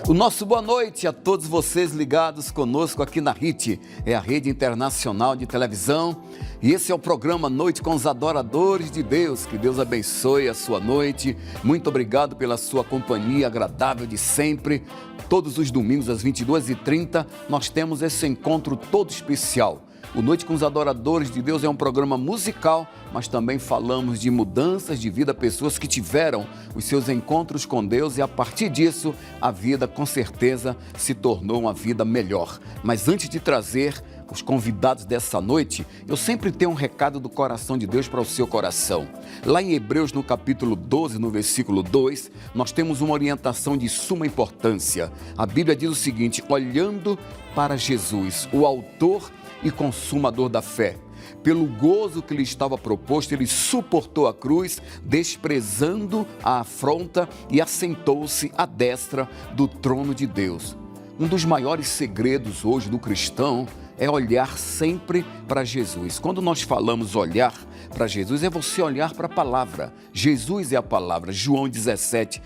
O nosso boa noite a todos vocês ligados conosco aqui na RIT, é a Rede Internacional de Televisão, e esse é o programa Noite com os Adoradores de Deus. Que Deus abençoe a sua noite. Muito obrigado pela sua companhia agradável de sempre. Todos os domingos às 22h30 nós temos esse encontro todo especial. O Noite com os Adoradores de Deus é um programa musical, mas também falamos de mudanças de vida, pessoas que tiveram os seus encontros com Deus e a partir disso a vida com certeza se tornou uma vida melhor. Mas antes de trazer os convidados dessa noite, eu sempre tenho um recado do coração de Deus para o seu coração. Lá em Hebreus, no capítulo 12, no versículo 2, nós temos uma orientação de suma importância. A Bíblia diz o seguinte: olhando para Jesus, o autor e consumador da fé. Pelo gozo que lhe estava proposto, ele suportou a cruz, desprezando a afronta e assentou-se à destra do trono de Deus. Um dos maiores segredos hoje do cristão é olhar sempre para Jesus. Quando nós falamos olhar para Jesus, é você olhar para a palavra. Jesus é a palavra. João 17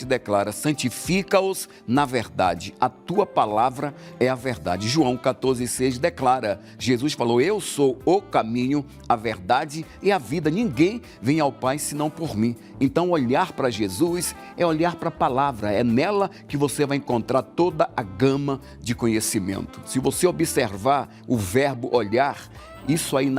declara: santifica-os na verdade, a tua palavra é a verdade. João 14,6 declara: Jesus falou: eu sou o caminho, a verdade e a vida. Ninguém vem ao Pai senão por mim. Então olhar para Jesus é olhar para a palavra. É nela que você vai encontrar toda a gama de conhecimento. Se você observar o verbo olhar, isso aí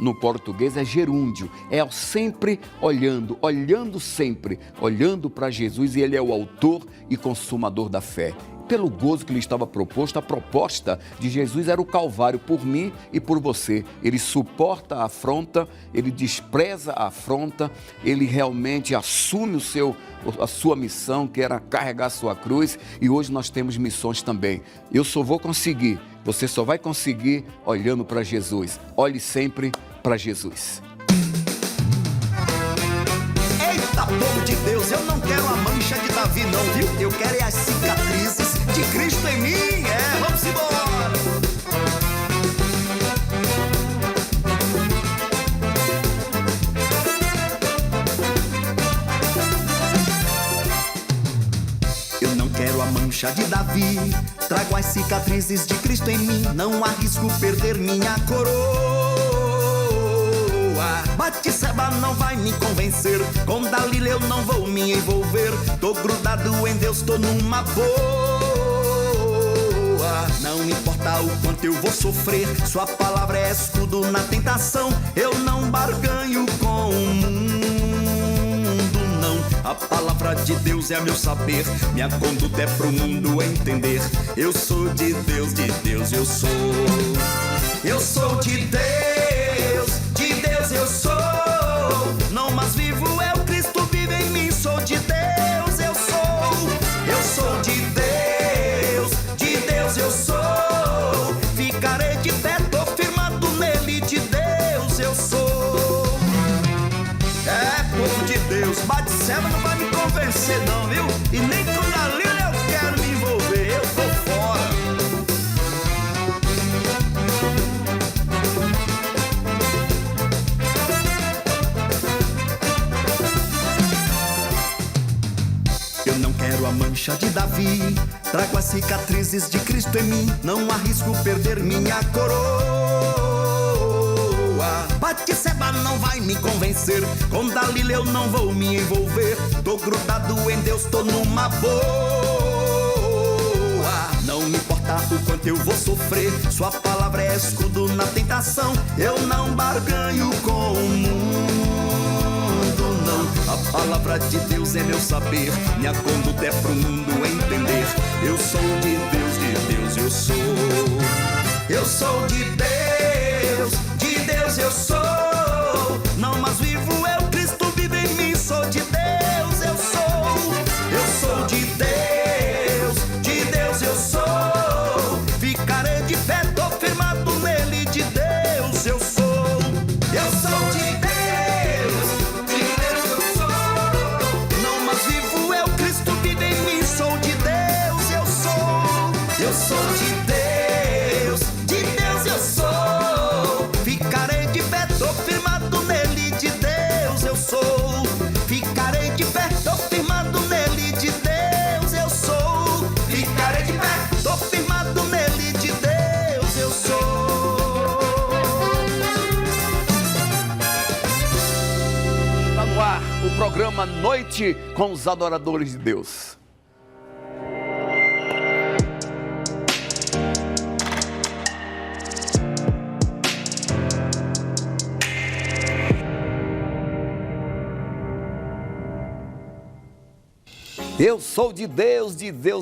no português é gerúndio, é sempre olhando, sempre, olhando para Jesus, e Ele é o autor e consumador da fé. Pelo gozo que lhe estava proposto, a proposta de Jesus era o Calvário por mim e por você. Ele suporta a afronta, ele despreza a afronta, ele realmente assume a sua missão, que era carregar a sua cruz, e hoje nós temos missões também. Eu só vou conseguir, você só vai conseguir olhando para Jesus. Olhe sempre para Jesus. Eita, povo de Deus, eu não quero a mancha de Davi não, viu? Eu quero é as cicatrizes de Cristo em mim. Vamos embora! Eu não quero a mancha de Davi, trago as cicatrizes de Cristo em mim. Não arrisco perder minha coroa. Batseba não vai me convencer, com Dalila eu não vou me envolver. Tô grudado em Deus, tô numa boa. Não importa o quanto eu vou sofrer, sua palavra é escudo na tentação. Eu não barganho com o mundo, não. A palavra de Deus é meu saber, minha conduta é pro mundo entender. Eu sou de Deus eu sou. Eu sou de Deus eu sou. Não mais vivo, é o Cristo vive em mim. Sou de Deus eu sou. Eu sou de Deus eu sou. Ficarei de pé, tô firmado nele. De Deus eu sou. É, povo de Deus, Batseba não vai me convencer não, viu? E nem com Dalila eu quero me envolver, eu tô fora. Eu não quero a mancha de Davi, trago as cicatrizes de Cristo em mim. Não arrisco perder minha coroa. Batseba não vai me convencer, com Dalila eu não vou me envolver. Tô grudado em Deus, tô numa boa. Não me importa o quanto eu vou sofrer, sua palavra é escudo na tentação. Eu não barganho com o mundo, não. A palavra de Deus é meu saber, minha conduta é pro mundo entender. Eu sou de Deus eu sou. Eu sou de Deus eu sou. Não mais vivo, é o Cristo vive em mim. Sou de Deus eu sou. Eu sou de Deus eu sou. Ficarei de pé, tô firmado nele. De Deus eu sou. Eu sou de Deus eu sou. Não mais vivo, é o Cristo vive em mim. Sou de Deus eu sou. Eu sou de Deus eu sou. Ficarei de pé, tô firmado nele. De Deus eu sou. Ficarei de pé, tô firmado nele. De Deus eu sou. programa Noite com os Adoradores de Deus. Eu sou de Deus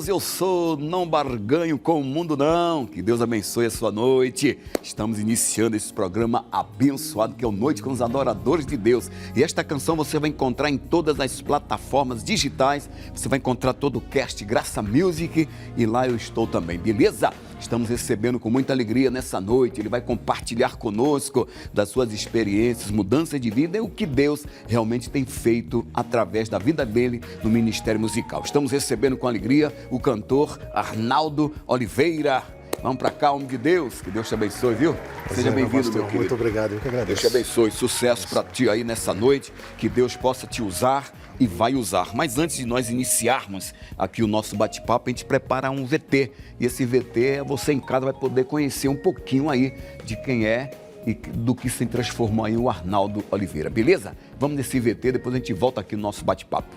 eu sou, não barganho com o mundo não. Que Deus abençoe a sua noite. Estamos iniciando esse programa abençoado que é o Noite com os Adoradores de Deus. E esta canção você vai encontrar em todas as plataformas digitais. Você vai encontrar todo o cast Graça Music e lá eu estou também, beleza? Estamos recebendo com muita alegria nessa noite. Ele vai compartilhar conosco das suas experiências, mudanças de vida e o que Deus realmente tem feito através da vida dele no ministério musical. Estamos recebendo com alegria o cantor Arnaldo Oliveira. Vamos para cá, homem de Deus. Que Deus te abençoe, viu? Seja bem-vindo, meu querido. Muito obrigado, eu que agradeço. Deus te abençoe. Sucesso para ti aí nessa noite. Que Deus possa te usar e vai usar. Mas antes de nós iniciarmos aqui o nosso bate-papo, a gente prepara um VT. E esse VT, você em casa vai poder conhecer um pouquinho aí de quem é e do que se transformou aí o Arnaldo Oliveira. Beleza? Vamos nesse VT, depois a gente volta aqui no nosso bate-papo.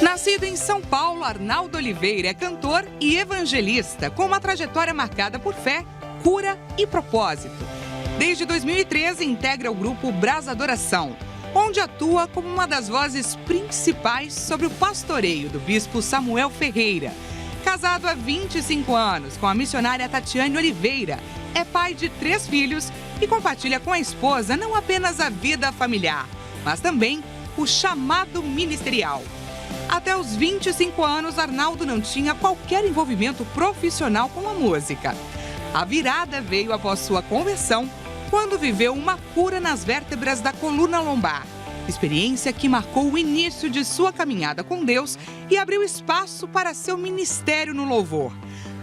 Nascido em São Paulo, Arnaldo Oliveira é cantor e evangelista, com uma trajetória marcada por fé, cura e propósito. Desde 2013, integra o grupo Brasa Adoração, onde atua como uma das vozes principais sobre o pastoreio do bispo Samuel Ferreira. Casado há 25 anos com a missionária Tatiane Oliveira, é pai de 3 filhos e compartilha com a esposa não apenas a vida familiar, mas também o chamado ministerial. Até os 25 anos, Arnaldo não tinha qualquer envolvimento profissional com a música. A virada veio após sua conversão, quando viveu uma cura nas vértebras da coluna lombar. Experiência que marcou o início de sua caminhada com Deus e abriu espaço para seu ministério no louvor.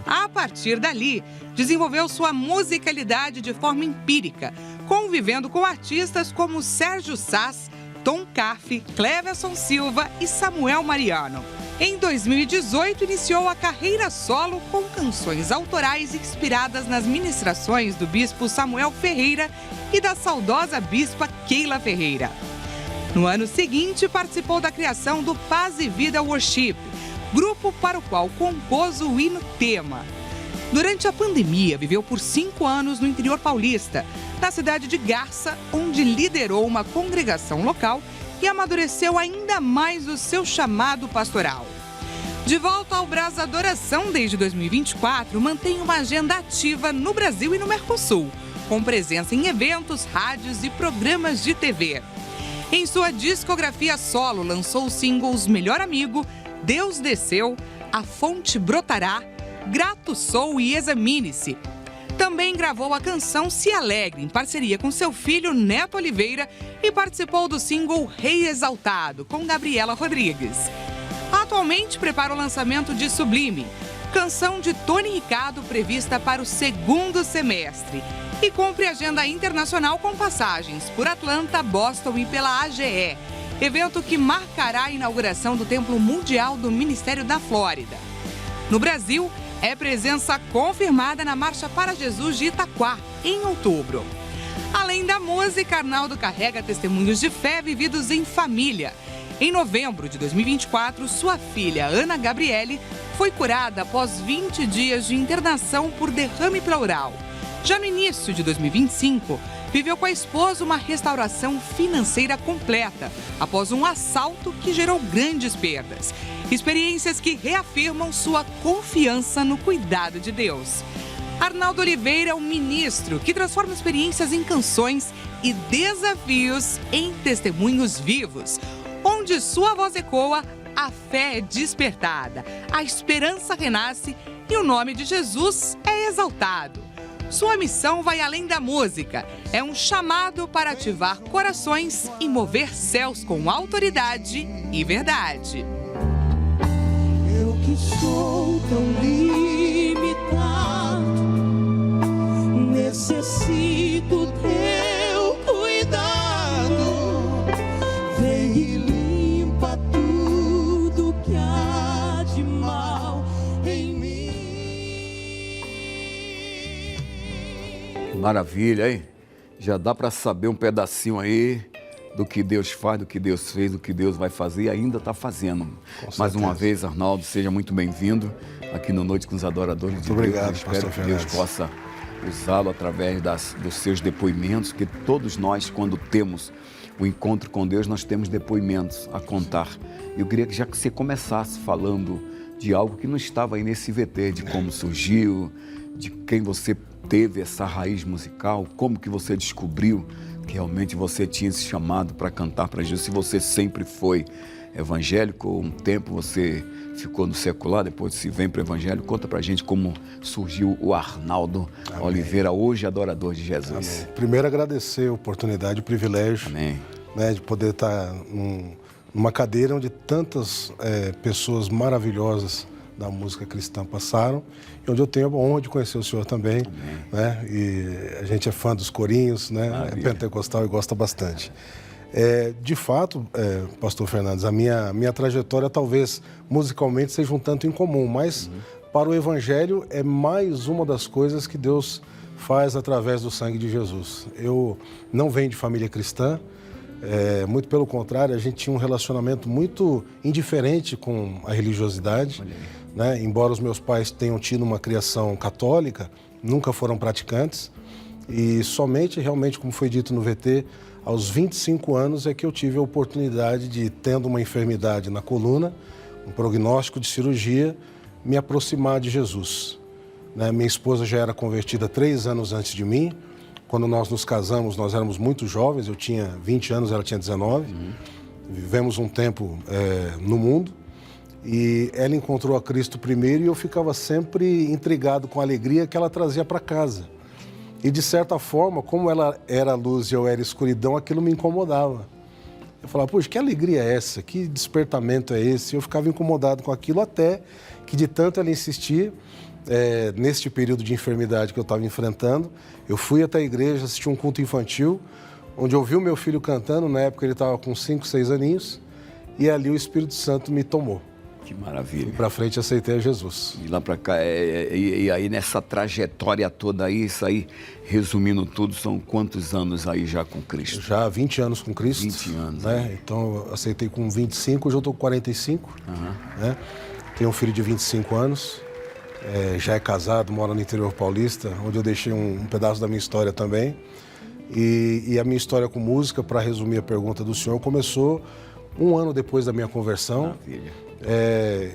A partir dali, desenvolveu sua musicalidade de forma empírica, convivendo com artistas como Sérgio Sass, Tom Cafe, Cleverson Silva e Samuel Mariano. Em 2018, iniciou a carreira solo com canções autorais inspiradas nas ministrações do bispo Samuel Ferreira e da saudosa bispa Keila Ferreira. No ano seguinte, participou da criação do Paz e Vida Worship, grupo para o qual compôs o hino tema. Durante a pandemia, viveu por 5 anos no interior paulista, na cidade de Garça, onde liderou uma congregação local e amadureceu ainda mais o seu chamado pastoral. De volta ao Brasa Adoração desde 2024, mantém uma agenda ativa no Brasil e no Mercosul, com presença em eventos, rádios e programas de TV. Em sua discografia solo, lançou os singles Melhor Amigo, Deus Desceu, A Fonte Brotará, Grato Sou e Examine-se. Também gravou a canção Se Alegre, em parceria com seu filho Neto Oliveira, e participou do single Rei Exaltado, com Gabriela Rodrigues. Atualmente prepara o lançamento de Sublime, canção de Tony Ricardo prevista para o 2º semestre, e cumpre agenda internacional com passagens por Atlanta, Boston e pela AGE, evento que marcará a inauguração do Templo Mundial do Ministério da Flórida. No Brasil, é presença confirmada na Marcha para Jesus de Itaquá, em outubro. Além da música, Arnaldo carrega testemunhos de fé vividos em família. Em novembro de 2024, sua filha, Ana Gabriele, foi curada após 20 dias de internação por derrame pleural. Já no início de 2025, viveu com a esposa uma restauração financeira completa, após um assalto que gerou grandes perdas. Experiências que reafirmam sua confiança no cuidado de Deus. Arnaldo Oliveira é um ministro que transforma experiências em canções e desafios em testemunhos vivos, onde sua voz ecoa, a fé é despertada, a esperança renasce e o nome de Jesus é exaltado. Sua missão vai além da música, é um chamado para ativar corações e mover céus com autoridade e verdade. Eu que sou tão limitado, necessito teu cuidado. Vem e limpa tudo que há de mal em mim. Maravilha, hein? Já dá para saber um pedacinho aí do que Deus faz, do que Deus fez, do que Deus vai fazer e ainda está fazendo. Mais uma vez, Arnaldo, seja muito bem-vindo aqui no Noite com os Adoradores de Deus. Obrigado, Espero que Deus possa usá-lo através dos seus depoimentos, que todos nós, quando temos o encontro com Deus, nós temos depoimentos a contar. Eu queria que já que você começasse falando de algo que não estava aí nesse VT, de como surgiu, de quem você teve essa raiz musical, como que você descobriu que realmente você tinha esse chamado para cantar para Jesus. Se você sempre foi evangélico, ou um tempo você ficou no secular, depois se vem para o evangelho, conta para a gente como surgiu o Arnaldo Amém. Oliveira, hoje adorador de Jesus. Amém. Primeiro agradecer a oportunidade, o privilégio, né, de poder estar numa cadeira onde tantas pessoas maravilhosas da música cristã passaram, e onde eu tenho a honra de conhecer o senhor também, né? E a gente é fã dos corinhos, né? É pentecostal e gosta bastante. De fato, pastor Fernandes, a minha trajetória talvez musicalmente seja um tanto incomum, mas para o evangelho é mais uma das coisas que Deus faz através do sangue de Jesus. Eu não venho de família cristã, muito pelo contrário, a gente tinha um relacionamento muito indiferente com a religiosidade, né? Embora os meus pais tenham tido uma criação católica, nunca foram praticantes, e somente realmente, como foi dito no VT, aos 25 anos é que eu tive a oportunidade de, tendo uma enfermidade na coluna, um prognóstico de cirurgia, me aproximar de Jesus. Né? Minha esposa já era convertida 3 anos antes de mim. Quando nós nos casamos, nós éramos muito jovens, eu tinha 20 anos, ela tinha 19. Vivemos um tempo no mundo e ela encontrou a Cristo primeiro e eu ficava sempre intrigado com a alegria que ela trazia para casa. E, de certa forma, como ela era luz e eu era escuridão, aquilo me incomodava. Eu falava, poxa, que alegria é essa? Que despertamento é esse? Eu ficava incomodado com aquilo até que, de tanto ela insistir, neste período de enfermidade que eu estava enfrentando, eu fui até a igreja, assisti um culto infantil, onde eu vi o meu filho cantando, na época ele estava com 5, 6 aninhos, e ali o Espírito Santo me tomou. Que maravilha. E para frente aceitei a Jesus. De lá para cá, e aí nessa trajetória toda aí, isso aí, resumindo tudo, são quantos anos aí já com Cristo? Já 20 anos com Cristo. 20 anos. Né? Então, eu aceitei com 25, hoje eu estou com 45. Né? Tenho um filho de 25 anos, já é casado, mora no interior paulista, onde eu deixei um pedaço da minha história também. E a minha história com música, para resumir a pergunta do senhor, começou 1 ano depois da minha conversão. Maravilha.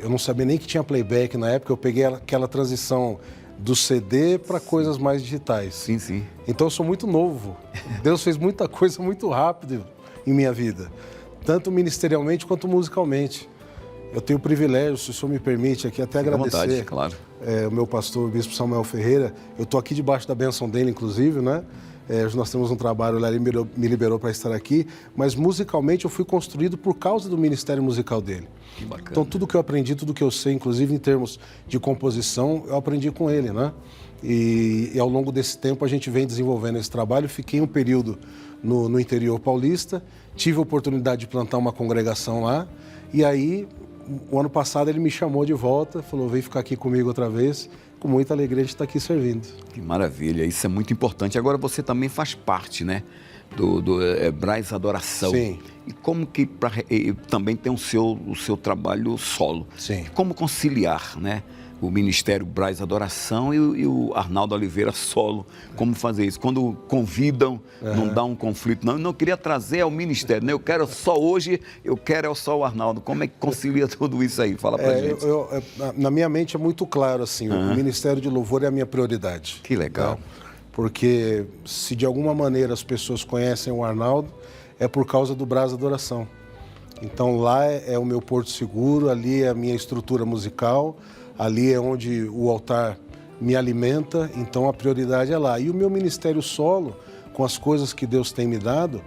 Eu não sabia nem que tinha playback na época, eu peguei aquela transição do CD para coisas mais digitais. Sim, sim. Então eu sou muito novo. Deus fez muita coisa muito rápido em minha vida, tanto ministerialmente quanto musicalmente. Eu tenho o privilégio, se o senhor me permite, aqui até agradecer. À vontade, claro. O meu pastor, o bispo Samuel Ferreira, eu estou aqui debaixo da bênção dele, inclusive, né? Nós temos um trabalho lá, ele me liberou para estar aqui, mas musicalmente eu fui construído por causa do ministério musical dele. Que bacana. Então tudo que eu aprendi, tudo que eu sei, inclusive em termos de composição, eu aprendi com ele, né? E ao longo desse tempo a gente vem desenvolvendo esse trabalho. Fiquei um período no interior paulista, tive a oportunidade de plantar uma congregação lá, e aí o ano passado ele me chamou de volta, falou, vem ficar aqui comigo outra vez. Com muita alegria de estar aqui servindo. Que maravilha, isso é muito importante. Agora você também faz parte, né, do Braz Adoração. Sim. E como que também tem o seu trabalho solo. Sim. Como conciliar, né, o Ministério Braz Adoração e o Arnaldo Oliveira solo? Como fazer isso? Quando convidam, não dá um conflito, não. Eu não queria trazer ao Ministério, né? Eu quero só hoje, eu quero só o Arnaldo. Como é que concilia tudo isso aí? Fala pra gente. Na minha mente é muito claro, assim, o Ministério de Louvor é a minha prioridade. Que legal. Né? Porque se de alguma maneira as pessoas conhecem o Arnaldo, é por causa do Braz Adoração. Então lá é o meu porto seguro, ali é a minha estrutura musical, ali é onde o altar me alimenta, então a prioridade é lá. E o meu ministério solo, com as coisas que Deus tem me dado,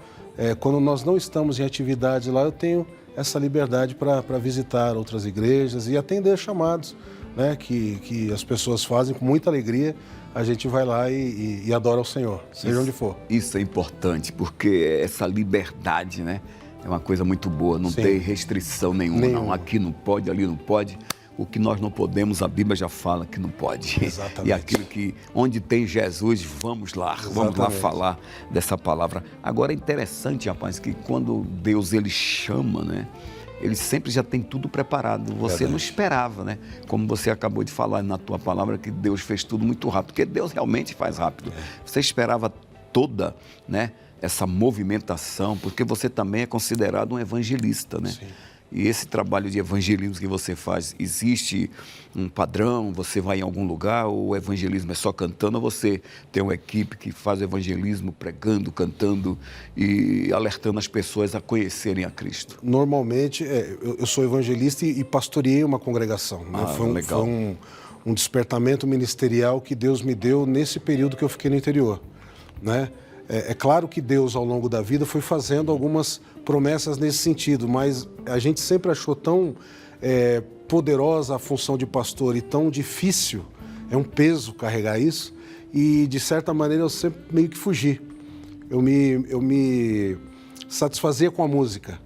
quando nós não estamos em atividades lá, eu tenho essa liberdade para visitar outras igrejas e atender chamados, né, que as pessoas fazem com muita alegria. A gente vai lá e adora o Senhor, seja onde for. Isso é importante, porque essa liberdade, né, é uma coisa muito boa, não tem restrição nenhuma, não. Aqui não pode, ali não pode. O que nós não podemos, a Bíblia já fala que não pode. Exatamente. E aquilo que, onde tem Jesus, vamos lá falar dessa palavra. Agora é interessante, rapaz, que quando Deus ele chama, né? Ele sempre já tem tudo preparado. Você não esperava, né? Como você acabou de falar na tua palavra, que Deus fez tudo muito rápido, porque Deus realmente faz rápido. Você esperava toda, né, essa movimentação, porque você também é considerado um evangelista, né? Sim. E esse trabalho de evangelismo que você faz, existe um padrão? Você vai em algum lugar, ou o evangelismo é só cantando, ou você tem uma equipe que faz o evangelismo pregando, cantando e alertando as pessoas a conhecerem a Cristo? Normalmente, eu sou evangelista e pastoreei uma congregação. Né? Foi um despertamento ministerial que Deus me deu nesse período que eu fiquei no interior, né? É claro que Deus, ao longo da vida, foi fazendo algumas promessas nesse sentido, mas a gente sempre achou tão poderosa a função de pastor e tão difícil, é um peso carregar isso, e de certa maneira eu sempre meio que fugi. Eu me satisfazia com a música,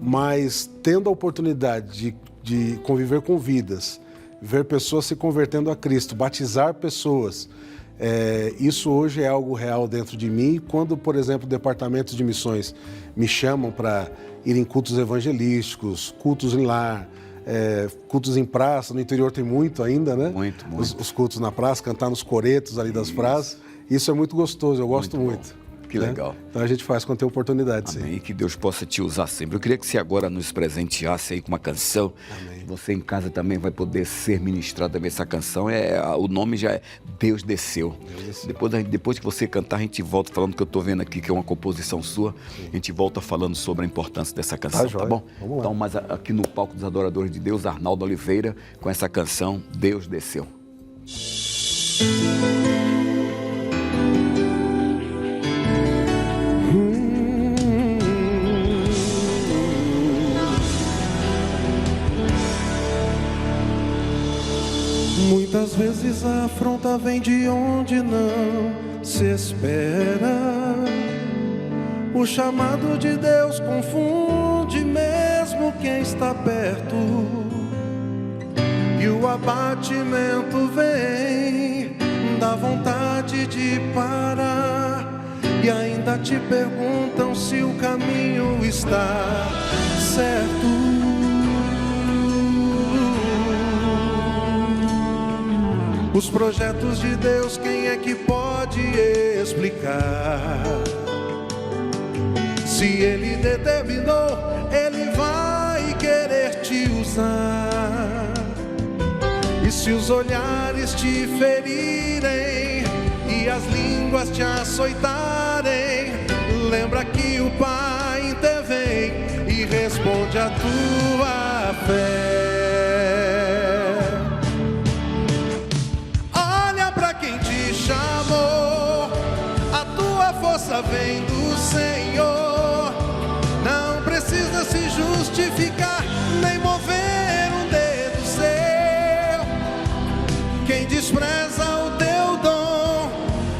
mas tendo a oportunidade de conviver com vidas, ver pessoas se convertendo a Cristo, batizar pessoas, isso hoje é algo real dentro de mim. Quando, por exemplo, departamentos de missões me chamam para ir em cultos evangelísticos, cultos em lar, cultos em praça, no interior tem muito ainda, né? Muito. Os cultos na praça, cantar nos coretos ali das praças, isso é muito gostoso, eu gosto muito. Que legal. Então a gente faz quando tem oportunidade. Amém. E que Deus possa te usar sempre. Eu queria que você agora nos presenteasse aí com uma canção. Amém. Você em casa também vai poder ser ministrado também essa canção. O nome já é Deus Desceu. Depois que você cantar, a gente volta falando, que eu estou vendo aqui que é uma composição sua. Sim. A gente volta falando sobre a importância dessa canção, tá bom? Vamos lá. Então, mas aqui no palco dos Adoradores de Deus, Arnaldo Oliveira, com essa canção, Deus Desceu. Muitas vezes a afronta vem de onde não se espera. O chamado de Deus confunde mesmo quem está perto. E o abatimento vem, dá vontade de parar. E ainda te perguntam se o caminho está certo. Os projetos de Deus, quem é que pode explicar? Se Ele determinou, Ele vai querer te usar. E se os olhares te ferirem e as línguas te açoitarem, lembra que o Pai intervém e responde a tua fé. Chamou, a tua força vem do Senhor. Não precisa se justificar, nem mover um dedo seu. Quem despreza o teu dom,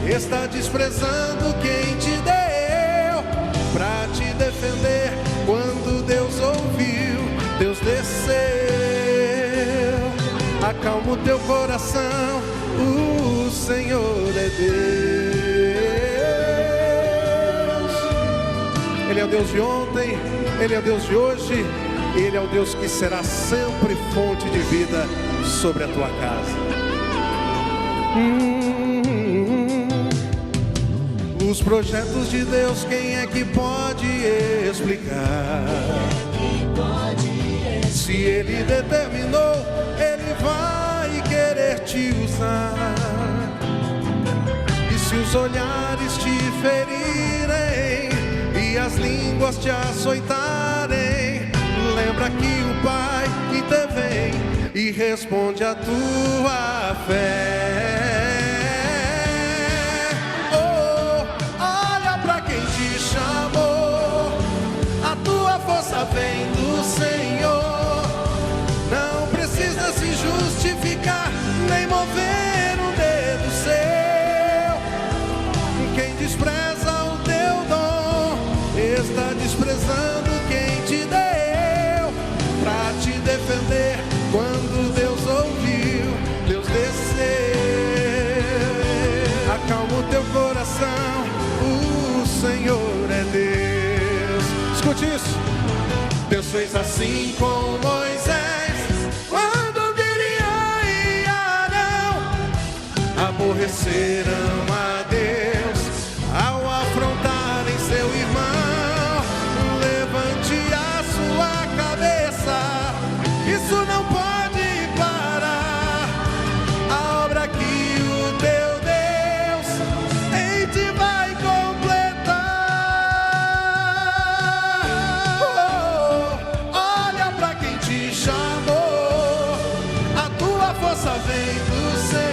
está desprezando quem te deu. Pra te defender, quando Deus ouviu, Deus desceu. Acalma o teu coração, o Senhor é Deus. Ele é o Deus de ontem, Ele é o Deus de hoje, Ele é o Deus que será sempre fonte de vida sobre a tua casa. Os projetos de Deus, quem é que pode explicar? Se Ele determinou, Ele vai querer te usar. E se os olhares te ferirem e as línguas te açoitarem, lembra que o Pai intervém e responde a tua fé. Oh, olha pra quem te chamou, a tua força vem do Senhor. Não precisa se justificar, nem mover um dedo seu. Quem despreza o teu dom, está desprezando quem te deu. Pra te defender, quando Deus Senhor é Deus. Escute isso. Deus fez assim com Moisés, quando Miriam e Arão aborreceram a Deus ao afrontarem seu irmão. Levante a sua cabeça, isso não pode parar. A obra que o teu Deus em ti vai completar. Olha pra quem te chamou, a tua força vem do Senhor.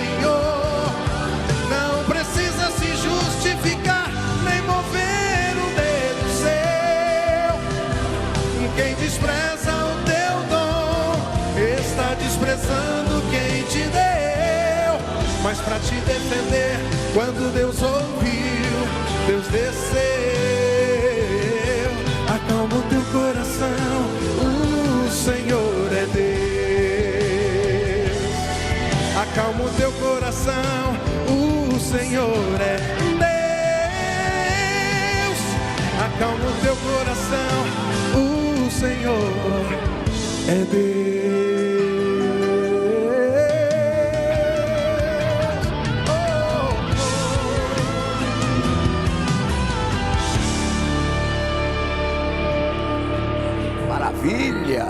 Não precisa se justificar, nem mover o dedo seu. Quem despreza o teu dom está desprezando quem te deu. Mas pra te defender, quando Deus ouviu, Deus desceu. Acalma o teu coração, o Senhor é Deus. Acalma o teu coração, o Senhor é Deus. Acalma o teu coração, o Senhor é Deus. Maravilha!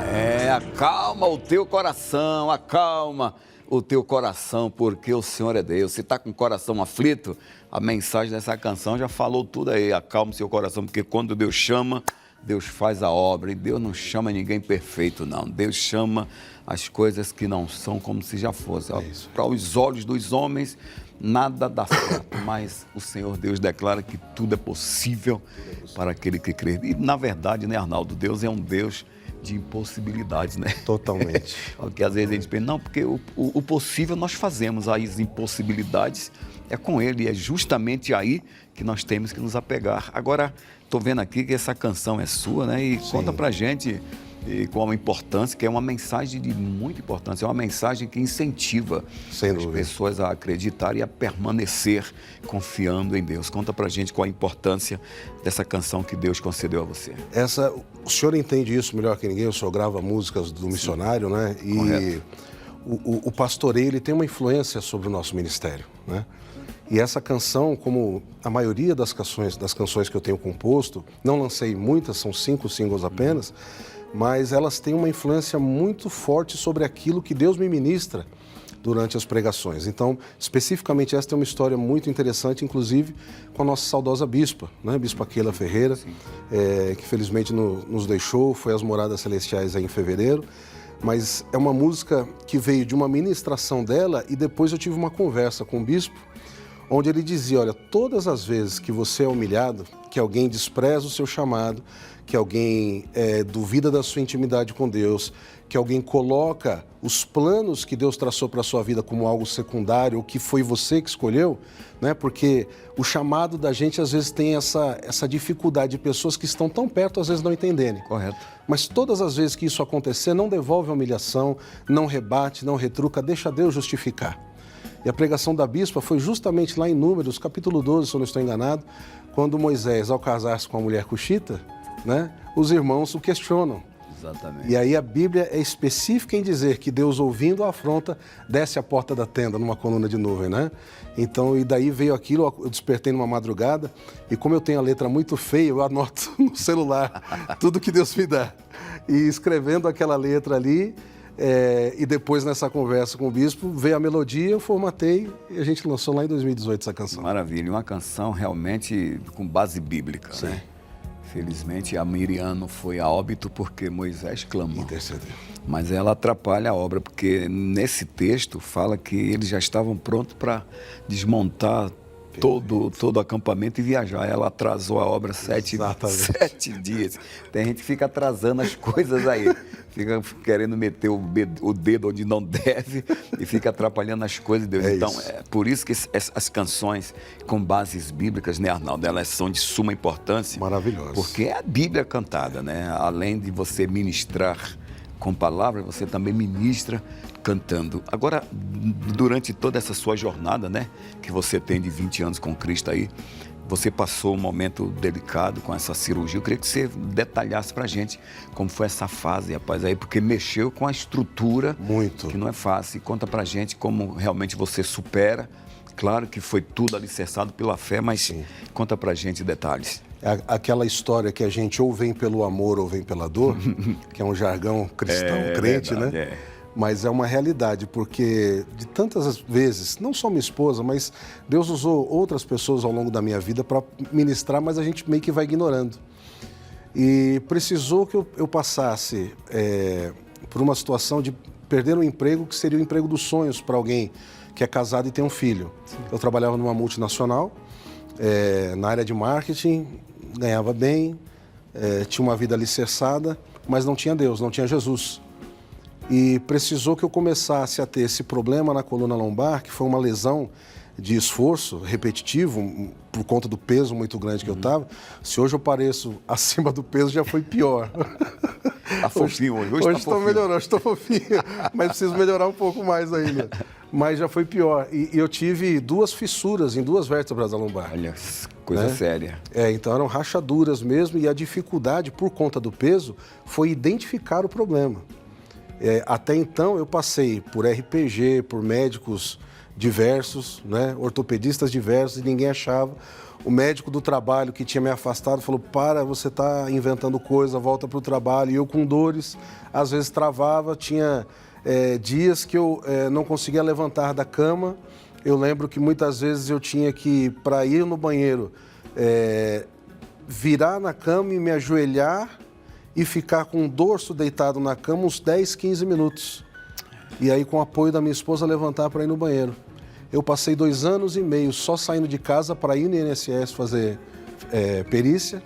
Acalma o teu coração, acalma o teu coração, porque o Senhor é Deus. Se está com o coração aflito, a mensagem dessa canção já falou tudo aí. Acalma o seu coração, porque quando Deus chama, Deus faz a obra. E Deus não chama ninguém perfeito, não. Deus chama as coisas que não são como se já fossem. Para os olhos dos homens, nada dá certo, mas o Senhor Deus declara que tudo é possível para aquele que crê. E, na verdade, né, Arnaldo, Deus é um Deus de impossibilidades, né? Totalmente. Porque às vezes a gente pensa, não, porque o possível nós fazemos, as impossibilidades é com Ele, é justamente aí que nós temos que nos apegar. Agora, estou vendo aqui que essa canção é sua, né? E conta pra gente com a importância, que é uma mensagem de muita importância, é uma mensagem que incentiva as pessoas a acreditar e a permanecer confiando em Deus. Conta pra gente qual a importância dessa canção que Deus concedeu a você. O senhor entende isso melhor que ninguém, o senhor grava músicas do missionário, né? E o pastoreio, ele tem uma influência sobre o nosso ministério, né? E essa canção, como a maioria das canções que eu tenho composto, não lancei muitas, são 5 singles apenas, mas elas têm uma influência muito forte sobre aquilo que Deus me ministra durante as pregações. Então, especificamente, essa tem uma história muito interessante, inclusive com a nossa saudosa bispa, né? Bispa Keila Ferreira, que felizmente nos deixou, foi às Moradas Celestiais aí em fevereiro. Mas é uma música que veio de uma ministração dela e depois eu tive uma conversa com o bispo, onde ele dizia, olha, todas as vezes que você é humilhado, que alguém despreza o seu chamado, que alguém duvida da sua intimidade com Deus, que alguém coloca os planos que Deus traçou para a sua vida como algo secundário, ou que foi você que escolheu, né? Porque o chamado da gente às vezes tem essa dificuldade de pessoas que estão tão perto, às vezes não entenderem. Correto. Mas todas as vezes que isso acontecer, não devolve a humilhação, não rebate, não retruca, deixa Deus justificar. E a pregação da bispa foi justamente lá em Números, capítulo 12, se eu não estou enganado, quando Moisés, ao casar-se com a mulher cuxita, né, os irmãos o questionam. Exatamente. E aí a Bíblia é específica em dizer que Deus, ouvindo a afronta, desce a porta da tenda numa coluna de nuvem, né? Então, e daí veio aquilo, eu despertei numa madrugada, e como eu tenho a letra muito feia, eu anoto no celular tudo que Deus me dá. E escrevendo aquela letra ali, e depois nessa conversa com o bispo, veio a melodia, eu formatei e a gente lançou lá em 2018 essa canção. Maravilha, uma canção realmente com base bíblica, Sim. Né? Felizmente a Miriam não foi a óbito porque Moisés clamou. Intercedeu. Mas ela atrapalha a obra, porque nesse texto fala que eles já estavam prontos para desmontar todo o acampamento e viajar. Ela atrasou a obra 7 dias. Tem gente que fica atrasando as coisas aí, fica querendo meter o dedo onde não deve e fica atrapalhando as coisas de Deus. Então, é por isso que as canções com bases bíblicas, né, Arnaldo, elas são de suma importância. Maravilhosas. Porque é a Bíblia cantada, né? Além de você ministrar com palavras, você também ministra cantando. Agora, durante toda essa sua jornada, né, que você tem de 20 anos com Cristo aí, você passou um momento delicado com essa cirurgia. Eu queria que você detalhasse pra gente como foi essa fase, rapaz, aí, porque mexeu com a estrutura. Muito. Que não é fácil. E conta pra gente como realmente você supera. Claro que foi tudo alicerçado pela fé, mas sim, conta pra gente detalhes. Aquela história que a gente ou vem pelo amor ou vem pela dor, que é um jargão cristão, crente, verdade, né? Mas é uma realidade, porque de tantas vezes, não só minha esposa, mas Deus usou outras pessoas ao longo da minha vida para ministrar, mas a gente meio que vai ignorando. E precisou que eu passasse por uma situação de perder um emprego que seria o emprego dos sonhos para alguém que é casado e tem um filho. Sim. Eu trabalhava numa multinacional, na área de marketing, ganhava bem, tinha uma vida alicerçada, mas não tinha Deus, não tinha Jesus. E precisou que eu começasse a ter esse problema na coluna lombar, que foi uma lesão de esforço repetitivo, por conta do peso muito grande que eu estava. Se hoje eu pareço acima do peso, já foi pior. Tá fofinho hoje. Hoje estou melhorando, estou fofinho, mas preciso melhorar um pouco mais ainda. Mas já foi pior. E eu tive 2 fissuras em 2 vértebras da lombar. Olha, coisa séria. Então eram rachaduras mesmo, e a dificuldade, por conta do peso, foi identificar o problema. Até então eu passei por RPG, por médicos diversos, né, ortopedistas diversos, e ninguém achava. O médico do trabalho que tinha me afastado falou: para, você está inventando coisa, volta para o trabalho. E eu com dores, às vezes travava, tinha dias que eu não conseguia levantar da cama. Eu lembro que muitas vezes eu tinha que, para ir no banheiro, virar na cama e me ajoelhar e ficar com o dorso deitado na cama uns 10, 15 minutos. E aí, com o apoio da minha esposa, levantar para ir no banheiro. Eu passei 2 anos e meio só saindo de casa para ir no INSS fazer perícia,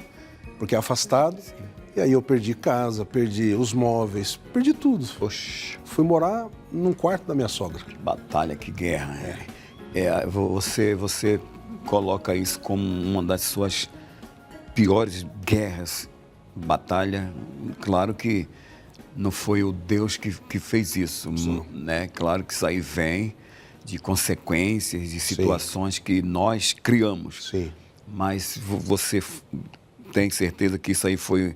porque é afastado. Sim. E aí eu perdi casa, perdi os móveis, perdi tudo. Oxi. Fui morar num quarto da minha sogra. Que batalha, que guerra. Você coloca isso como uma das suas piores guerras, batalha. Claro que não foi o Deus que fez isso, né? Claro que isso aí vem de consequências, de situações Sim. que nós criamos. Sim. Mas você tem certeza que isso aí foi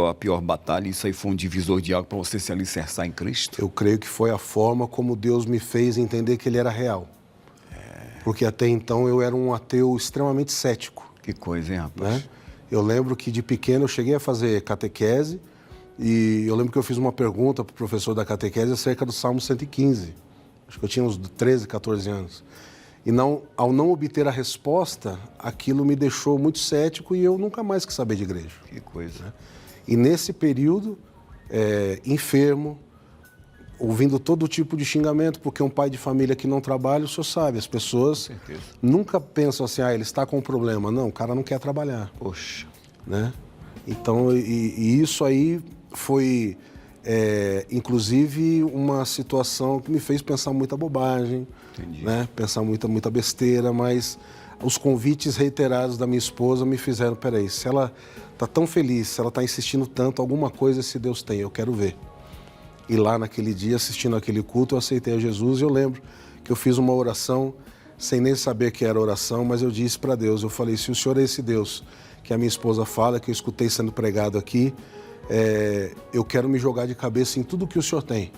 a pior batalha, isso aí foi um divisor de água para você se alicerçar em Cristo? Eu creio que foi a forma como Deus me fez entender que Ele era real. Porque até então eu era um ateu extremamente cético. Que coisa, hein, rapaz? Né? Eu lembro que de pequeno eu cheguei a fazer catequese, e eu lembro que eu fiz uma pergunta para o professor da catequese acerca do Salmo 115. Acho que eu tinha uns 13, 14 anos. E ao não obter a resposta, aquilo me deixou muito cético e eu nunca mais quis saber de igreja. Que coisa. Né? E nesse período, enfermo, ouvindo todo tipo de xingamento, porque um pai de família que não trabalha, o senhor sabe, as pessoas nunca pensam assim, ele está com um problema. Não, o cara não quer trabalhar. Poxa. Né? Então, e isso aí foi, inclusive, uma situação que me fez pensar muita bobagem, né? Pensar muita besteira, mas os convites reiterados da minha esposa me fizeram, peraí, se ela está tão feliz, se ela está insistindo tanto, alguma coisa esse Deus tem, eu quero ver. E lá naquele dia, assistindo aquele culto, eu aceitei a Jesus, e eu lembro que eu fiz uma oração, sem nem saber que era oração, mas eu disse para Deus, eu falei, se o Senhor é esse Deus que a minha esposa fala, que eu escutei sendo pregado aqui, eu quero me jogar de cabeça em tudo que o Senhor tem.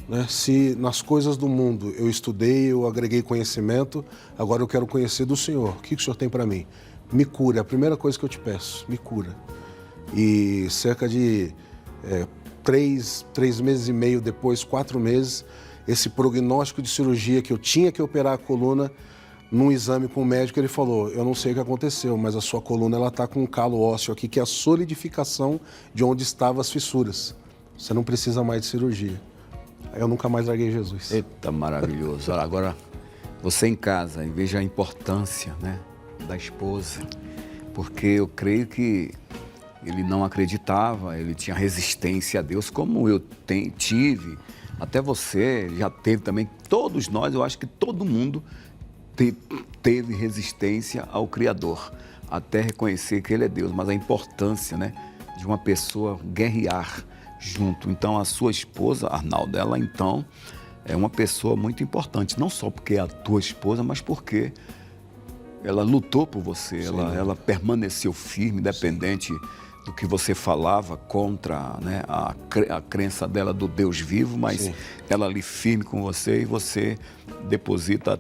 Né? Se nas coisas do mundo eu estudei, eu agreguei conhecimento, agora eu quero conhecer do Senhor. O que o Senhor tem para mim? Me cura, é a primeira coisa que eu te peço, me cura. E cerca de 3 meses e meio depois, 4 meses, esse prognóstico de cirurgia que eu tinha que operar a coluna, num exame com o médico, ele falou, eu não sei o que aconteceu, mas a sua coluna está com um calo ósseo aqui, que é a solidificação de onde estavam as fissuras. Você não precisa mais de cirurgia. Aí eu nunca mais larguei Jesus. Eita, maravilhoso. Agora, você em casa, e veja a importância, né, da esposa, porque eu creio que ele não acreditava, ele tinha resistência a Deus, como eu tive, até você já teve também, todos nós, eu acho que todo mundo teve resistência ao Criador, até reconhecer que Ele é Deus, mas a importância, né, de uma pessoa guerrear junto. Então, a sua esposa, Arnaldo, ela então é uma pessoa muito importante, não só porque é a tua esposa, mas porque ela lutou por você, ela permaneceu firme, independente do que você falava contra, né, a crença dela do Deus vivo, mas ela ali firme com você e você deposita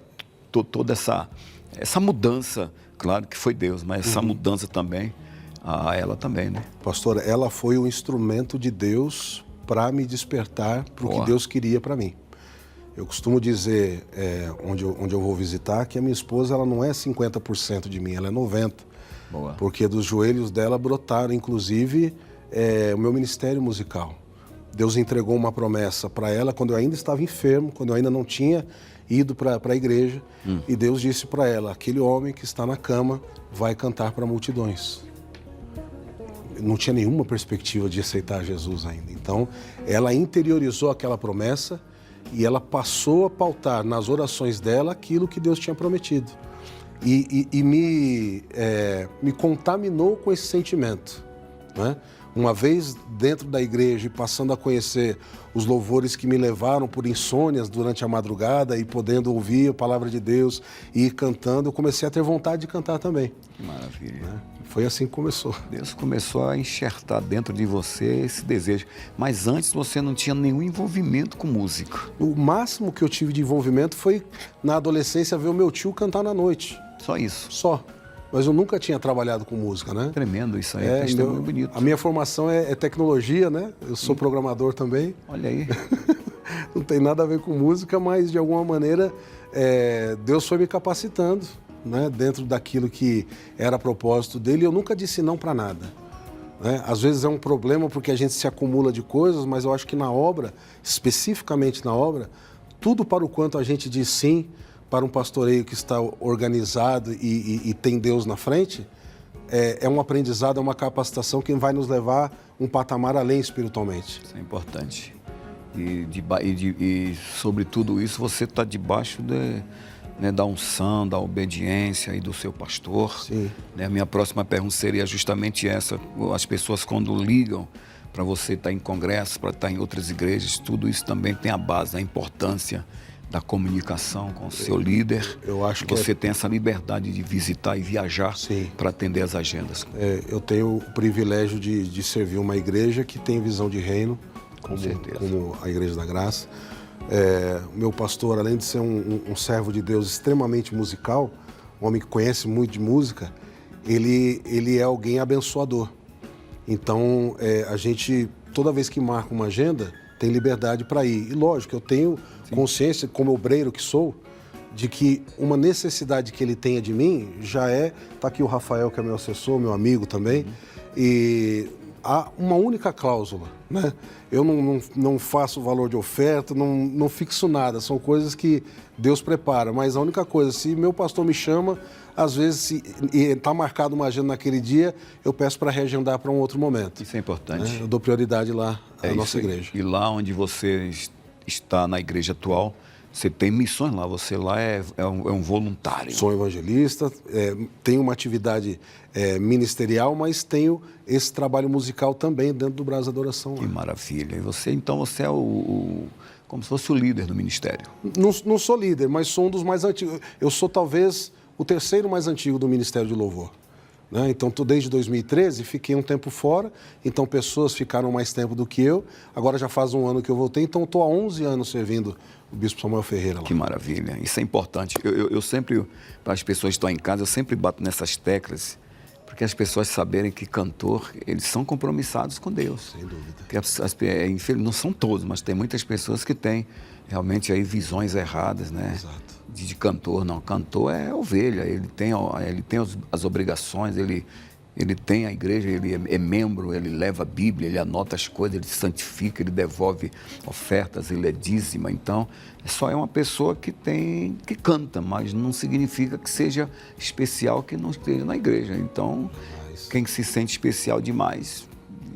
toda essa mudança, claro que foi Deus, mas essa mudança também a ela também, né? Pastor, ela foi o instrumento de Deus para me despertar para o que Deus queria para mim. Eu costumo dizer, onde eu vou visitar, que a minha esposa ela não é 50% de mim, ela é 90%. Boa. Porque dos joelhos dela brotaram, inclusive, o meu ministério musical. Deus entregou uma promessa para ela quando eu ainda estava enfermo, quando eu ainda não tinha ido para a igreja. E Deus disse para ela, aquele homem que está na cama vai cantar para multidões. Não tinha nenhuma perspectiva de aceitar Jesus ainda. Então, ela interiorizou aquela promessa e ela passou a pautar nas orações dela aquilo que Deus tinha prometido. E me contaminou com esse sentimento, né? Uma vez dentro da igreja e passando a conhecer os louvores que me levaram por insônias durante a madrugada e podendo ouvir a palavra de Deus e ir cantando, eu comecei a ter vontade de cantar também. Que maravilha. Né? Foi assim que começou. Deus começou a enxertar dentro de você esse desejo. Mas antes você não tinha nenhum envolvimento com música. O máximo que eu tive de envolvimento foi na adolescência ver o meu tio cantar na noite. Só isso? Só. Mas eu nunca tinha trabalhado com música, né? Tremendo isso aí, é testemunho bonito. A minha formação é tecnologia, né? Eu sou programador também. Olha aí. Não tem nada a ver com música, mas de alguma maneira Deus foi me capacitando, né? Dentro daquilo que era propósito dele. Eu nunca disse não para nada, né? Às vezes é um problema porque a gente se acumula de coisas, mas eu acho que na obra, especificamente na obra, tudo para o quanto a gente diz sim, para um pastoreio que está organizado e tem Deus na frente, é um aprendizado, é uma capacitação que vai nos levar um patamar além espiritualmente. Isso é importante. E sobre tudo isso, você está debaixo da unção, da obediência e do seu pastor. Sim. A minha próxima pergunta seria justamente essa. As pessoas quando ligam para você estar em congresso, para estar em outras igrejas, tudo isso também tem a base, a importância da comunicação com o seu líder. Eu acho que você tem essa liberdade de visitar e viajar para atender as agendas. Eu tenho o privilégio de servir uma igreja que tem visão de reino, como a Igreja da Graça. Meu pastor, além de ser um servo de Deus extremamente musical, um homem que conhece muito de música, ele é alguém abençoador. Então, a gente, toda vez que marca uma agenda, tem liberdade para ir. E lógico, eu tenho consciência, como obreiro que sou, de que uma necessidade que ele tenha de mim já está aqui o Rafael, que é meu assessor, meu amigo também, e há uma única cláusula, né? Eu não faço valor de oferta, não fixo nada, são coisas que Deus prepara, mas a única coisa, se meu pastor me chama, às vezes, se está marcado uma agenda naquele dia, eu peço para reagendar para um outro momento. Isso é importante. Né? Eu dou prioridade lá à nossa igreja. E lá onde você está na igreja atual, você tem missões lá, você lá é um voluntário. Sou evangelista, tenho uma atividade ministerial, mas tenho esse trabalho musical também dentro do Brasa Adoração. Que maravilha. E você, então, você é como se fosse o líder do ministério. Não sou líder, mas sou um dos mais antigos. Eu sou talvez o terceiro mais antigo do Ministério de Louvor. Né? Então, desde 2013, fiquei um tempo fora, então pessoas ficaram mais tempo do que eu. Agora já faz um ano que eu voltei, então estou há 11 anos servindo o Bispo Samuel Ferreira lá. Que maravilha, isso é importante. Eu sempre, para as pessoas que estão em casa, eu sempre bato nessas teclas, porque as pessoas saberem que cantor, eles são compromissados com Deus. Sem dúvida. Porque, não são todos, mas tem muitas pessoas que têm realmente aí visões erradas, né? Exato. De cantor, não. Cantor é ovelha, ele tem as obrigações, ele tem a igreja, ele é membro, ele leva a Bíblia, ele anota as coisas, ele santifica, ele devolve ofertas, ele é dízima. Então, só é uma pessoa que canta, mas não significa que seja especial que não esteja na igreja. Então, quem se sente especial demais,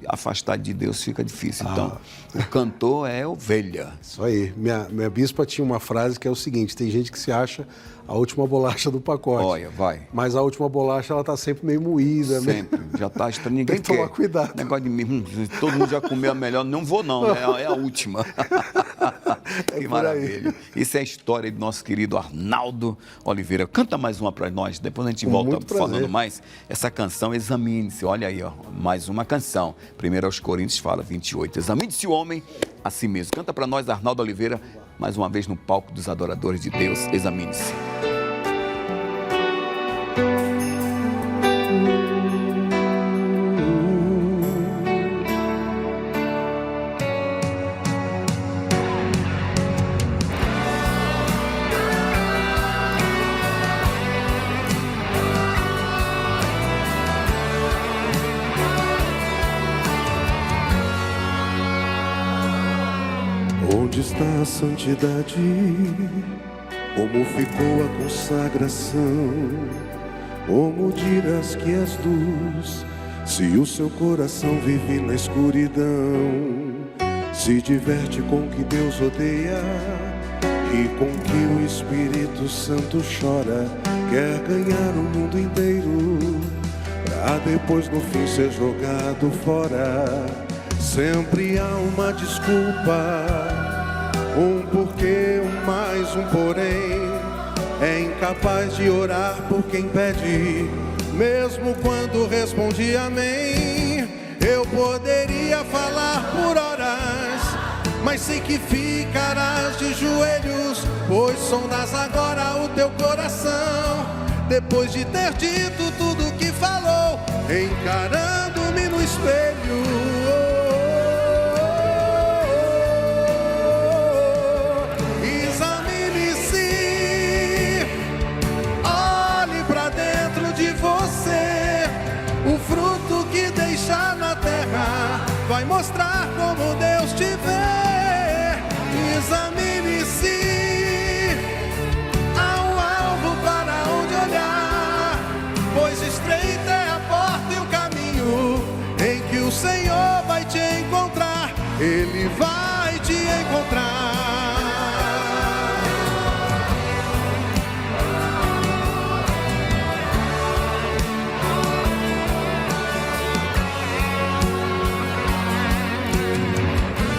afastar de Deus fica difícil. Então, o cantor é ovelha. Isso aí. Minha bispa tinha uma frase que é o seguinte: tem gente que se acha a última bolacha do pacote. Olha, vai. Mas a última bolacha, ela tá sempre meio moída. Sempre. Já tá estranho. Ninguém tem que tomar cuidado. Negócio de todo mundo já comeu a melhor. Não vou não, né? É a última. Que maravilha. Isso é a história do nosso querido Arnaldo Oliveira. Canta mais uma para nós, depois a gente volta falando mais. Essa canção, Examine-se. Olha aí, ó, mais uma canção. 1 Coríntios fala 28. Examine-se o homem a si mesmo. Canta para nós, Arnaldo Oliveira, mais uma vez no palco dos adoradores de Deus. Examine-se. Onde está a santidade? Como ficou a consagração? Como dirás que és luz, se o seu coração vive na escuridão? Se diverte com o que Deus odeia e com que o Espírito Santo chora. Quer ganhar o mundo inteiro pra depois no fim ser jogado fora. Sempre há uma desculpa, um porquê, um mais, um porém. É incapaz de orar por quem pede, mesmo quando responde amém. Eu poderia falar por horas, mas sei que ficarás de joelhos, pois sondas agora o teu coração, depois de ter dito tudo o que falou, encarando-me no espelho. Vai mostrar como Deus te vê. Examine-se. Há um alvo para onde olhar, pois estreita é a porta e o caminho em que o Senhor vai te encontrar. Ele vai te encontrar.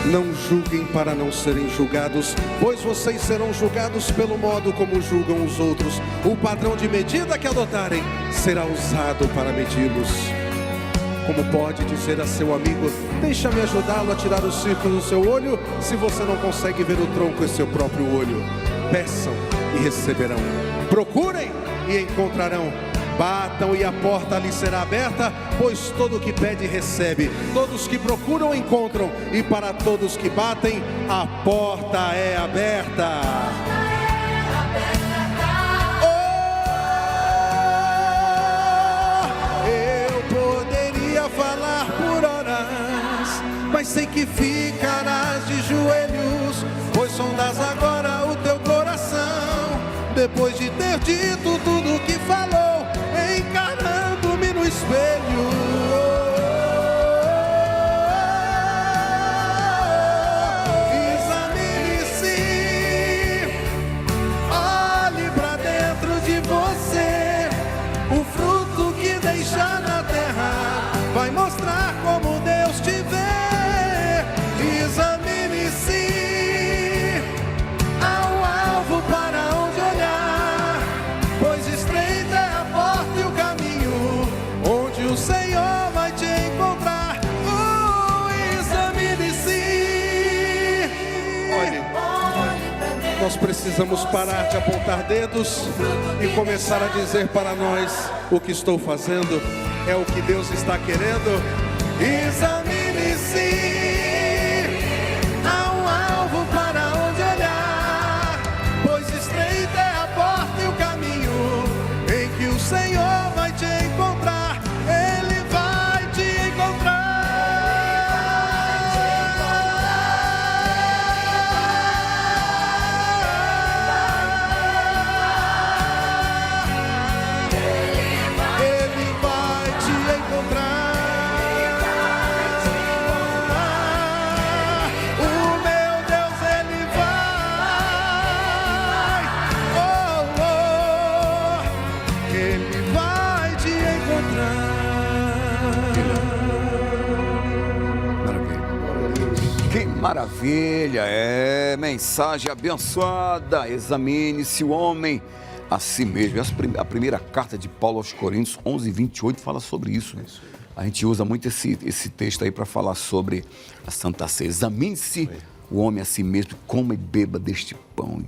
Não julguem para não serem julgados, pois vocês serão julgados pelo modo como julgam os outros. O padrão de medida que adotarem será usado para medi-los. Como pode dizer a seu amigo: deixa-me ajudá-lo a tirar o círculo do seu olho, se você não consegue ver o tronco em seu próprio olho? Peçam e receberão, procurem e encontrarão, batam e a porta lhe será aberta, pois todo o que pede recebe, todos que procuram encontram, e para todos que batem a porta é aberta. Oh, eu poderia falar por horas, mas sei que ficarás de joelhos, pois sondas agora o teu coração, depois de ter dito tudo o que falou, encarando-me no espelho. Examine-se, olhe para dentro de você. O fruto que deixar na terra vai mostrar como Deus te vê. Examine-se, há um alvo para onde olhar, pois estreita é a porta e o caminho onde o Senhor vai te encontrar. Examine-se. Olhe, nós precisamos parar de apontar dedos e começar a dizer para nós: o que estou fazendo é o que Deus está querendo. Examine-se. Há um alvo para onde olhar, pois estreita é a porta e o caminho em que o Senhor vai te encontrar. Ele vai te encontrar. Ele vai te encontrar. Maravilha, mensagem abençoada. Examine-se o homem a si mesmo. A primeira carta de Paulo aos Coríntios 11:28 fala sobre isso. A gente usa muito esse texto aí para falar sobre a Santa Ceia. Examine-se o homem a si mesmo, coma e beba deste pão,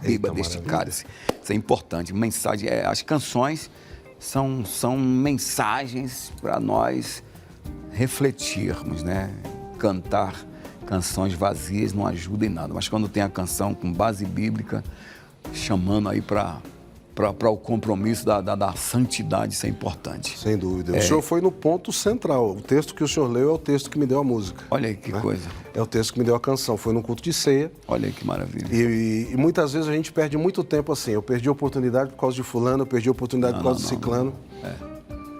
beba deste cálice. Isso é importante. Mensagem, as canções são mensagens para nós refletirmos, né? Cantar canções vazias não ajuda em nada, mas quando tem a canção com base bíblica, chamando aí para o compromisso da santidade, isso é importante. Sem dúvida. O senhor foi no ponto central. O texto que o senhor leu é o texto que me deu a música. Olha aí que coisa. É o texto que me deu a canção. Foi no culto de ceia. Olha aí que maravilha. E muitas vezes a gente perde muito tempo assim. Eu perdi a oportunidade por causa de fulano, eu perdi a oportunidade por causa de ciclano.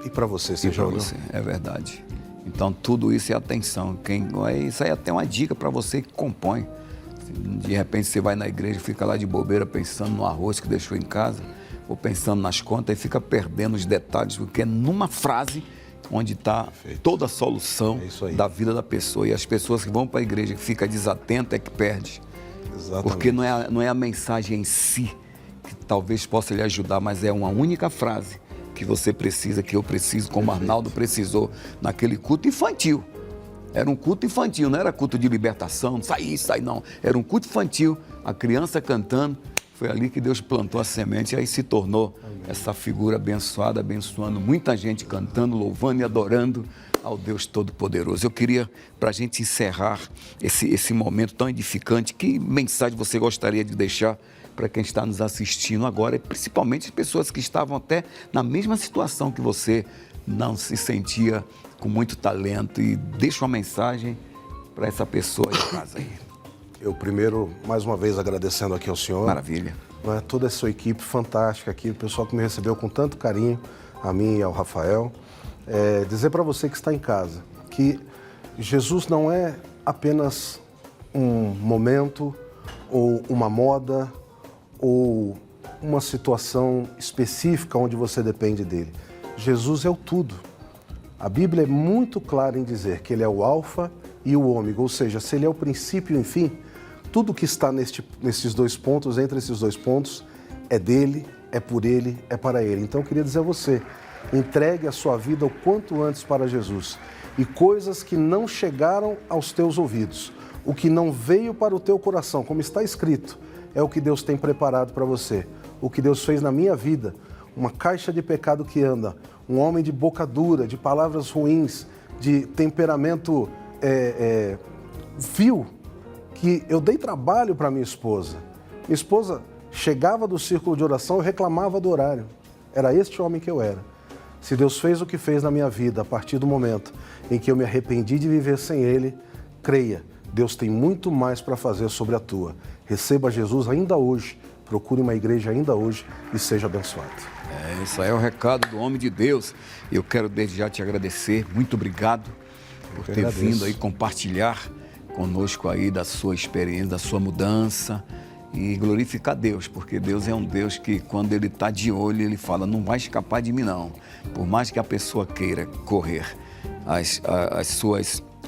E para você, você já olhou? Você, é verdade. Então, tudo isso é atenção. Isso aí é até uma dica para você que compõe. De repente, você vai na igreja, fica lá de bobeira pensando no arroz que deixou em casa, ou pensando nas contas, e fica perdendo os detalhes, porque é numa frase onde está toda a solução da vida da pessoa. E as pessoas que vão para a igreja, que ficam desatentas, é que perde. Exatamente. Porque não é a mensagem em si que talvez possa lhe ajudar, mas é uma única frase que você precisa, que eu preciso, como Arnaldo precisou naquele culto infantil. Era um culto infantil, não era culto de libertação, sai, não. Era um culto infantil, a criança cantando, foi ali que Deus plantou a semente e aí se tornou essa figura abençoada, abençoando muita gente, cantando, louvando e adorando ao Deus Todo-Poderoso. Eu queria, para a gente encerrar esse momento tão edificante, que mensagem você gostaria de deixar para quem está nos assistindo agora, e principalmente as pessoas que estavam até na mesma situação que você, não se sentia com muito talento, e deixa uma mensagem para essa pessoa aí em casa aí. Eu primeiro, mais uma vez, agradecendo aqui ao senhor. Maravilha. Toda a sua equipe fantástica aqui, o pessoal que me recebeu com tanto carinho, a mim e ao Rafael. Dizer para você que está em casa que Jesus não é apenas um momento ou uma moda ou uma situação específica onde você depende dele. Jesus é o tudo. A Bíblia é muito clara em dizer que ele é o alfa e o ômega, ou seja, se ele é o princípio e o fim, tudo que está nesses dois pontos, entre esses dois pontos, é dele, é por ele, é para ele. Então eu queria dizer a você, entregue a sua vida o quanto antes para Jesus. E coisas que não chegaram aos teus ouvidos, o que não veio para o teu coração, como está escrito, é o que Deus tem preparado para você. O que Deus fez na minha vida, uma caixa de pecado que anda, um homem de boca dura, de palavras ruins, de temperamento vil, que eu dei trabalho para minha esposa. Minha esposa chegava do círculo de oração e reclamava do horário. Era este homem que eu era. Se Deus fez o que fez na minha vida a partir do momento em que eu me arrependi de viver sem Ele, creia, Deus tem muito mais para fazer sobre a tua. Receba Jesus ainda hoje, procure uma igreja ainda hoje e seja abençoado. Isso aí é o recado do homem de Deus. Eu quero desde já te agradecer, muito obrigado por ter vindo aí compartilhar conosco aí da sua experiência, da sua mudança, e glorificar Deus, porque Deus é um Deus que quando Ele está de olho, Ele fala, não vai escapar de mim não. Por mais que a pessoa queira correr,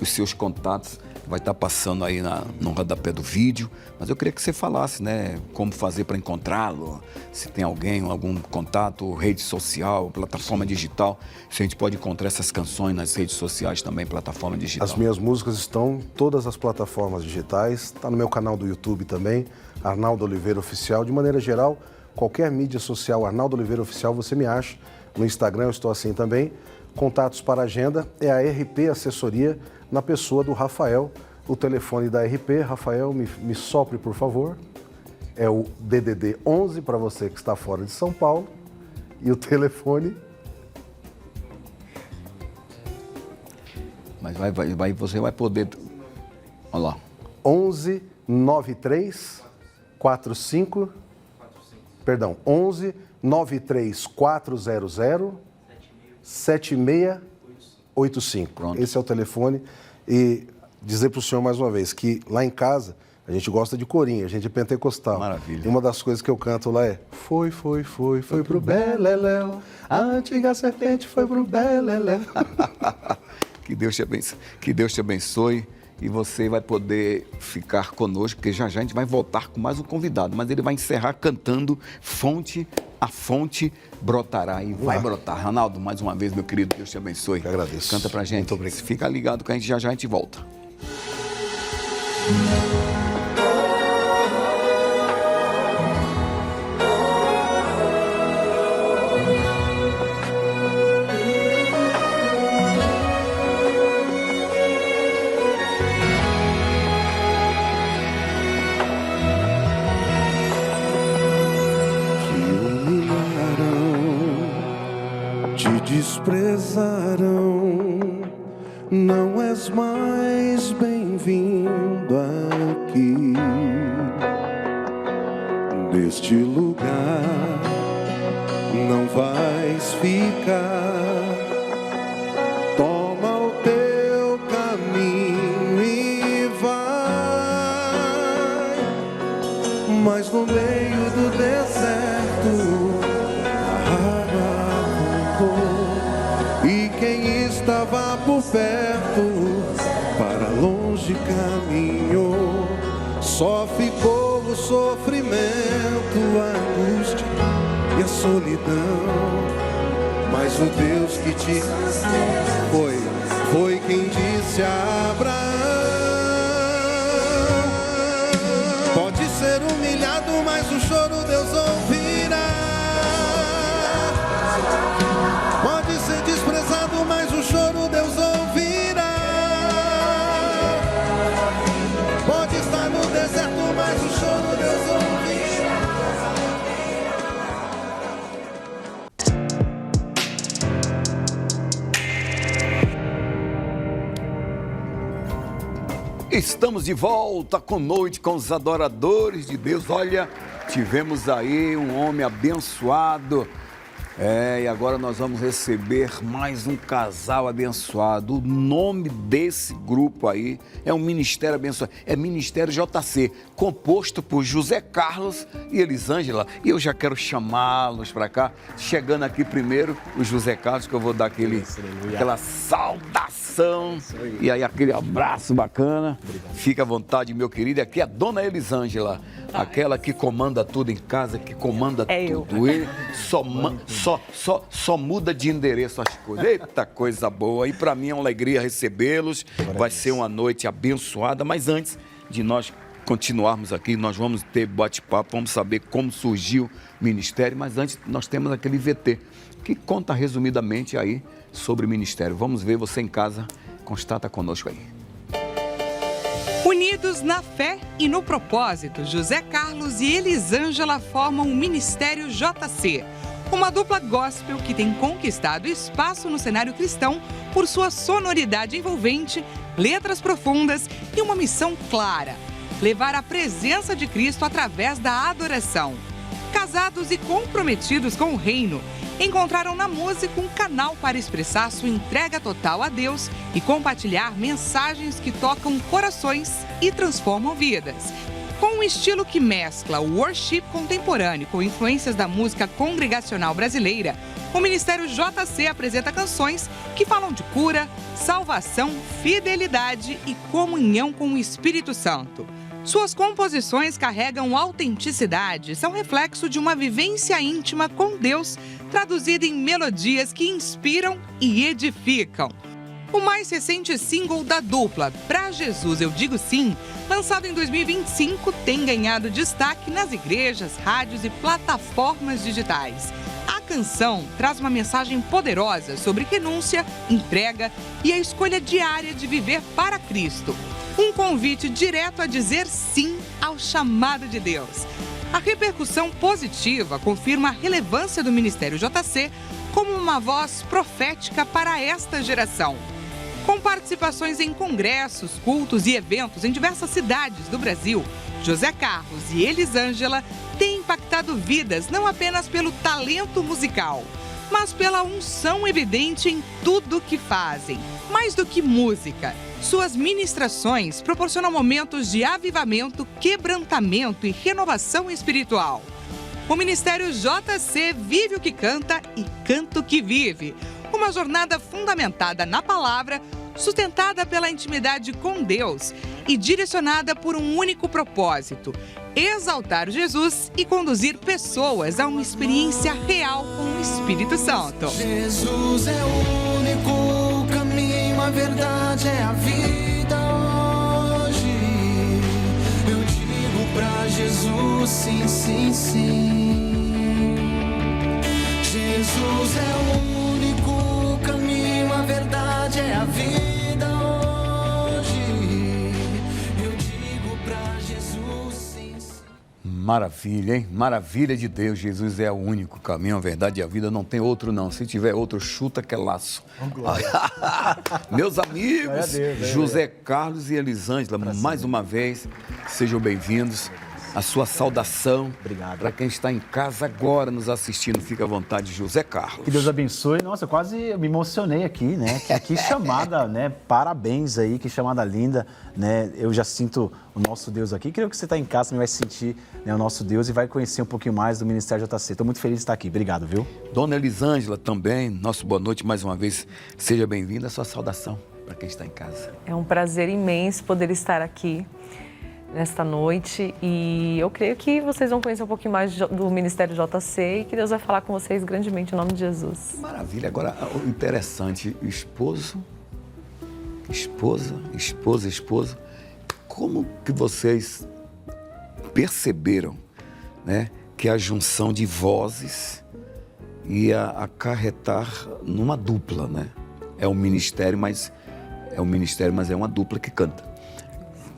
os seus contatos vai estar passando aí no rodapé do vídeo, mas eu queria que você falasse, né, como fazer para encontrá-lo, se tem algum contato, rede social, plataforma digital, se a gente pode encontrar essas canções nas redes sociais também, plataforma digital. As minhas músicas estão em todas as plataformas digitais, está no meu canal do YouTube também, Arnaldo Oliveira Oficial. De maneira geral, qualquer mídia social, Arnaldo Oliveira Oficial, você me acha. No Instagram eu estou assim também. Contatos para agenda é a RP Assessoria, na pessoa do Rafael. O telefone da RP, Rafael, me sopre, por favor. É o DDD 11 para você que está fora de São Paulo. E o telefone... Mas você vai poder... Olha lá. 11 93 45... Perdão, 11 93 400 7685. Pronto. Esse é o telefone. E dizer para o senhor mais uma vez que lá em casa a gente gosta de corinho, a gente é pentecostal. Maravilha. E uma das coisas que eu canto lá é foi pro Beleléu, a antiga serpente foi pro Beleléu. Que Deus te abençoe e você vai poder ficar conosco, porque já a gente vai voltar com mais um convidado, mas ele vai encerrar cantando Fonte, a fonte brotará e vai brotar. Ronaldo, mais uma vez, meu querido, Deus te abençoe. Eu agradeço. Canta pra gente. Muito obrigado. Fica ligado que a gente já a gente volta. Desprezarão, não és mais bem-vindo aqui. Neste lugar não vais ficar. Toma o teu caminho e vai, mas no meio do deserto e quem estava por perto para longe caminhou. Só ficou o sofrimento, a angústia e a solidão. Mas o Deus que te foi quem disse a Abraão: pode ser humilhado, mas o choro Deus ouvirá. Pode ser desprezado, mas o choro Deus ouvirá. Pode estar no deserto, mas o choro Deus ouvirá. Estamos de volta com Noite com os Adoradores de Deus. Olha, tivemos aí um homem abençoado. E agora nós vamos receber mais um casal abençoado. O nome desse grupo aí é um ministério abençoado. É Ministério JC, composto por José Carlos e Elisângela. E eu já quero chamá-los para cá. Chegando aqui primeiro, o José Carlos, que eu vou dar aquela saudação. E aí aquele abraço bacana. Obrigado. Fica à vontade, meu querido. Aqui é a dona Elisângela, aquela que comanda tudo em casa, que comanda tudo. Ele só muda de endereço as coisas. Eita, coisa boa. E para mim é uma alegria recebê-los. Vai ser uma noite abençoada. Mas antes de nós continuarmos aqui, nós vamos ter bate-papo, vamos saber como surgiu o ministério. Mas antes nós temos aquele VT que conta resumidamente aí sobre o ministério. Vamos ver, você em casa, constata conosco aí. Unidos na fé e no propósito, José Carlos e Elisângela formam o Ministério JC, uma dupla gospel que tem conquistado espaço no cenário cristão por sua sonoridade envolvente, letras profundas e uma missão clara: levar a presença de Cristo através da adoração. Casados e comprometidos com o reino, encontraram na música um canal para expressar sua entrega total a Deus e compartilhar mensagens que tocam corações e transformam vidas. Com um estilo que mescla o worship contemporâneo com influências da música congregacional brasileira, o Ministério JC apresenta canções que falam de cura, salvação, fidelidade e comunhão com o Espírito Santo. Suas composições carregam autenticidade e são reflexo de uma vivência íntima com Deus, traduzida em melodias que inspiram e edificam. O mais recente single da dupla, Pra Jesus Eu Digo Sim, lançado em 2025, tem ganhado destaque nas igrejas, rádios e plataformas digitais. A canção traz uma mensagem poderosa sobre renúncia, entrega e a escolha diária de viver para Cristo. Um convite direto a dizer sim ao chamado de Deus. A repercussão positiva confirma a relevância do Ministério JC como uma voz profética para esta geração. Com participações em congressos, cultos e eventos em diversas cidades do Brasil, José Carlos e Elisângela têm impactado vidas não apenas pelo talento musical, mas pela unção evidente em tudo que fazem. Mais do que música, suas ministrações proporcionam momentos de avivamento, quebrantamento e renovação espiritual. O Ministério JC vive o que canta e canta o que vive. Uma jornada fundamentada na palavra, sustentada pela intimidade com Deus e direcionada por um único propósito: exaltar Jesus e conduzir pessoas a uma experiência real com o Espírito Santo. Jesus é o único caminho, a verdade é a vida. Hoje eu digo pra Jesus sim, sim, sim. Jesus é o único caminho, a verdade é a vida. Hoje eu digo pra Jesus sim, sim. Maravilha, hein? Maravilha de Deus. Jesus é o único caminho, a verdade e a vida. Não tem outro, não. Se tiver outro, chuta que é laço. Meus amigos, José Carlos e Elisângela, mais uma vez, sejam bem-vindos. A sua saudação. Obrigado. Para quem está em casa agora nos assistindo, fica à vontade, José Carlos. Que Deus abençoe. Nossa, eu quase me emocionei aqui, né? Que chamada, né? Parabéns aí, que chamada linda, né? Eu já sinto o nosso Deus aqui. Creio que você está em casa, também vai sentir, né, o nosso Deus e vai conhecer um pouquinho mais do Ministério JC. Estou muito feliz de estar aqui. Obrigado, viu? Dona Elisângela também, nosso boa noite mais uma vez. Seja bem-vinda. A sua saudação para quem está em casa. É um prazer imenso poder estar aqui nesta noite e eu creio que vocês vão conhecer um pouquinho mais do Ministério JC e que Deus vai falar com vocês grandemente em nome de Jesus. Maravilha. Agora, o interessante, esposa, como que vocês perceberam, né, que a junção de vozes ia acarretar numa dupla, né? É um ministério, mas é uma dupla que canta.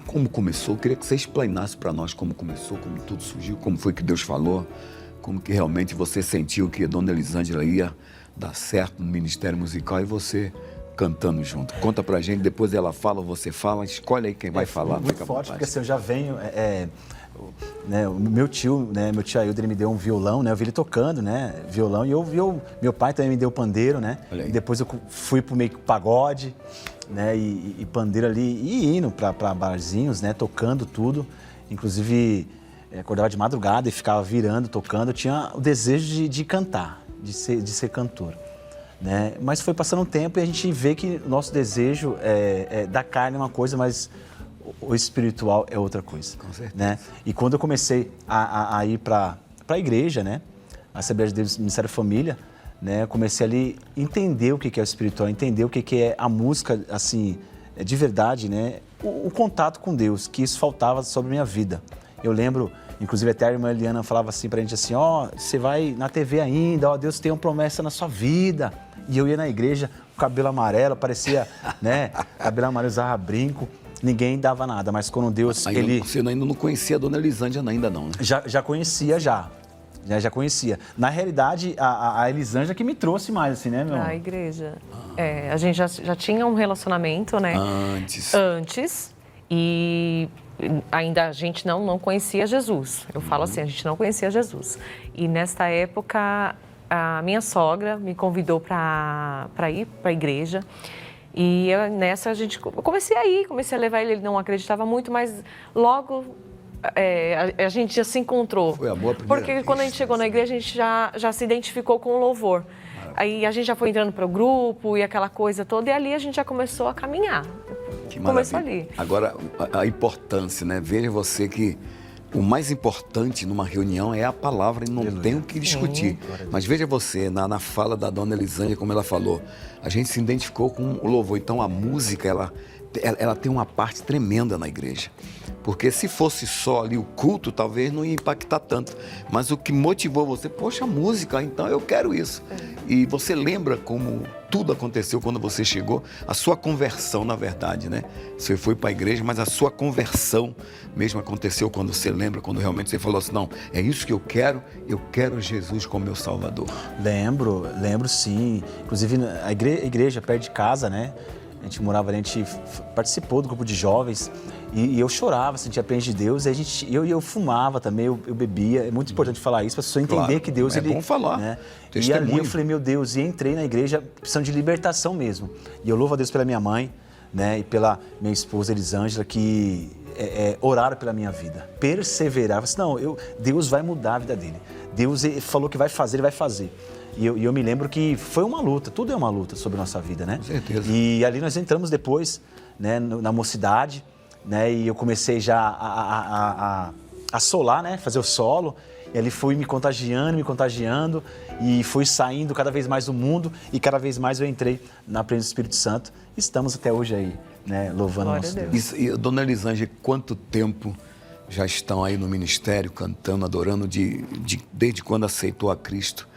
Como começou? Eu queria que você explanasse para nós como começou, como tudo surgiu, como foi que Deus falou, como que realmente você sentiu que a Dona Elisângela ia dar certo no ministério musical e você cantando junto. Conta pra gente, depois ela fala, você fala, escolhe aí quem vai falar. Muito forte, porque assim, eu já venho... né, o meu tio Aildo, ele me deu um violão, né? Eu vi ele tocando, né? Violão, e eu vi meu pai também me deu pandeiro, né? E depois eu fui pro meio que pagode, né? E pandeiro ali, e indo para barzinhos, né? Tocando tudo. Inclusive, acordava de madrugada e ficava virando, tocando. Eu tinha o desejo de cantar, de ser cantor, né? Mas foi passando um tempo e a gente vê que o nosso desejo da carne é uma coisa, mas o espiritual é outra coisa. Com certeza. Né? E quando eu comecei a ir para a igreja, né? A Assembleia de Deus, Ministério Família, né? Eu comecei ali a entender o que é o espiritual, entender o que é a música, assim, de verdade, né? O contato com Deus, que isso faltava sobre a minha vida. Eu lembro, inclusive até a irmã Eliana falava assim pra gente assim, você vai na TV ainda, Deus tem uma promessa na sua vida. E eu ia na igreja, com cabelo amarelo, parecia, né? Cabelo amarelo, usava brinco. Ninguém dava nada, mas quando Deus... Você ainda não conhecia a Dona Elisângela ainda não, né? Já conhecia, já conhecia. Na realidade, a Elisângela que me trouxe mais, assim, né, meu? A igreja. A gente já tinha um relacionamento, né? Antes. E ainda a gente não conhecia Jesus. Eu falo assim, a gente não conhecia Jesus. E nesta época, a minha sogra me convidou para ir para a igreja. E nessa eu comecei a levar ele não acreditava muito, mas logo a gente já se encontrou. Foi amor à primeira Porque vista, quando a gente chegou na igreja, a gente já se identificou com o louvor. Aí a gente já foi entrando para o grupo e aquela coisa toda, e ali a gente já começou a caminhar. Que começou maravilha. ali. Agora, a importância, né? Veja você que o mais importante numa reunião é a palavra e não tem o que discutir. Mas veja você, na fala da Dona Elisângela, como ela falou, a gente se identificou com o louvor. Então, a música, ela tem uma parte tremenda na igreja. Porque se fosse só ali o culto, talvez não ia impactar tanto. Mas o que motivou você, poxa, a música, então eu quero isso. E você lembra como tudo aconteceu quando você chegou? A sua conversão, na verdade, né? Você foi para a igreja, mas a sua conversão mesmo aconteceu quando você lembra, quando realmente você falou assim, não, é isso que eu quero Jesus como meu Salvador. Lembro sim. Inclusive, a igreja perto de casa, né? A gente morava ali, a gente participou do grupo de jovens e eu chorava, sentia a presença de Deus. E eu fumava também, eu bebia. É muito importante falar isso para a pessoa entender que Deus... É bom falar. Né? E ali eu falei, meu Deus, e entrei na igreja precisando de libertação mesmo. E eu louvo a Deus pela minha mãe, né? E pela minha esposa Elisângela, que oraram pela minha vida. Perseveraram. Assim, não, Deus vai mudar a vida dele. Deus falou que vai fazer, ele vai fazer. E eu me lembro que foi uma luta, tudo é uma luta sobre a nossa vida, né? Com certeza. E ali nós entramos depois, né, na mocidade, né? E eu comecei já a solar, né? Fazer o solo. E ali fui me contagiando e fui saindo cada vez mais do mundo e cada vez mais eu entrei na presença do Espírito Santo. Estamos até hoje aí, né? Louvando o nosso Deus. E Dona Elisângela, quanto tempo já estão aí no ministério, cantando, adorando, desde quando aceitou a Cristo?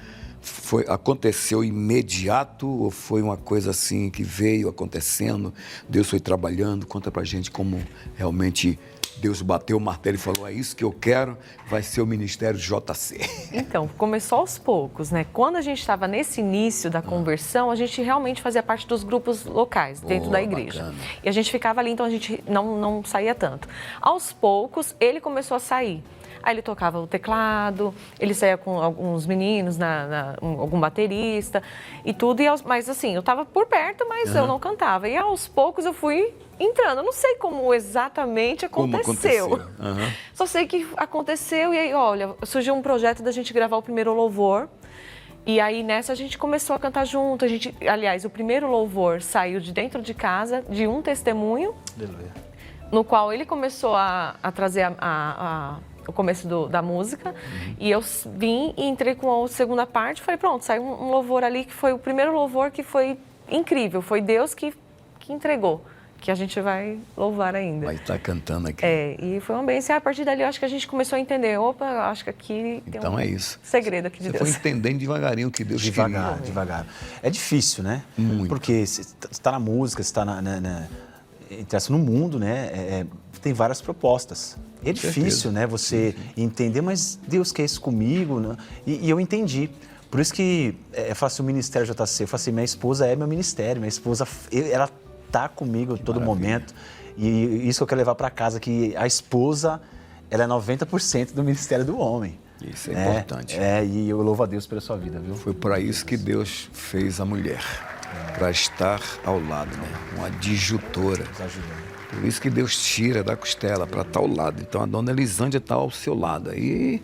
Aconteceu imediato ou foi uma coisa assim que veio acontecendo, Deus foi trabalhando? Conta pra gente como realmente Deus bateu o martelo e falou, é isso que eu quero, vai ser o Ministério JC. Então, começou aos poucos, né? Quando a gente estava nesse início da conversão, a gente realmente fazia parte dos grupos locais dentro da igreja. Bacana. E a gente ficava ali, então a gente não saía tanto. Aos poucos, ele começou a sair. Aí ele tocava o teclado, ele saía com alguns meninos, algum baterista e tudo. Mas assim, eu estava por perto, mas eu não cantava. E aos poucos eu fui entrando. Eu não sei como exatamente aconteceu. Só sei que aconteceu e aí, olha, surgiu um projeto da gente gravar o primeiro louvor. E aí nessa a gente começou a cantar junto. Aliás, o primeiro louvor saiu de dentro de casa, de um testemunho. Aleluia. No qual ele começou a trazer o começo da música, e eu vim e entrei com a segunda parte, falei, pronto, saiu um louvor ali, que foi o primeiro louvor que foi incrível, foi Deus que entregou, que a gente vai louvar ainda. Vai estar cantando aqui. E foi uma bênção, e a partir dali eu acho que a gente começou a entender, acho que aqui tem então um é isso. segredo aqui de Você Deus. foi entendendo devagarinho o que Deus queria. Devagar. É difícil, né? Muito. Porque você está na música, você está no mundo, né? Tem várias propostas. É difícil, né? Você entender, mas Deus quer isso comigo, né? E eu entendi. Por isso que eu faço o Ministério JC. Eu faço assim, minha esposa é meu ministério. Minha esposa, ela tá comigo a todo momento. E isso que eu quero levar para casa, que a esposa, ela é 90% do ministério do homem. Isso é importante. E eu louvo a Deus pela sua vida, viu? Foi para isso que Deus fez a mulher. Para estar ao lado, né? Uma adjutora. Por isso que Deus tira da costela para estar ao lado. Então a Dona Elisângela está ao seu lado. E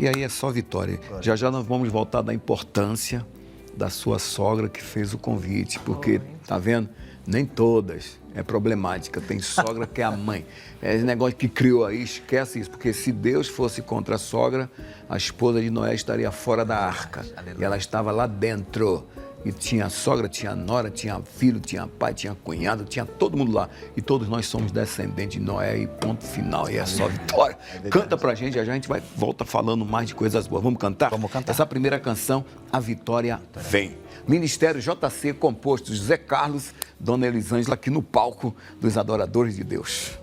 aí é só vitória. Já nós vamos voltar da importância da sua sogra que fez o convite. Porque, tá vendo? Nem todas é problemática. Tem sogra que é a mãe. É esse negócio que criou aí, esquece isso. Porque se Deus fosse contra a sogra, a esposa de Noé estaria fora da arca. E ela estava lá dentro. E tinha sogra, tinha nora, tinha filho, tinha pai, tinha cunhado, tinha todo mundo lá. E todos nós somos descendentes de Noé e ponto final. E é só vitória. Canta pra gente, já a gente volta falando mais de coisas boas. Vamos cantar? Vamos cantar. Essa primeira canção, A Vitória Vem. Ministério JC, composto de José Carlos, Dona Elisângela, aqui no palco dos Adoradores de Deus.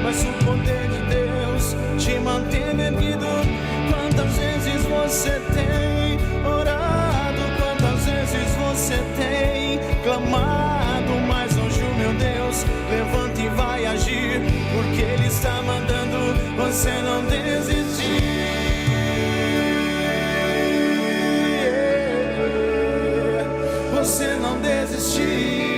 Mas o poder de Deus te mantém erguido. Quantas vezes você tem orado? Quantas vezes você tem clamado? Mas hoje o meu Deus levanta e vai agir, porque Ele está mandando você não desistir. Você não desistir.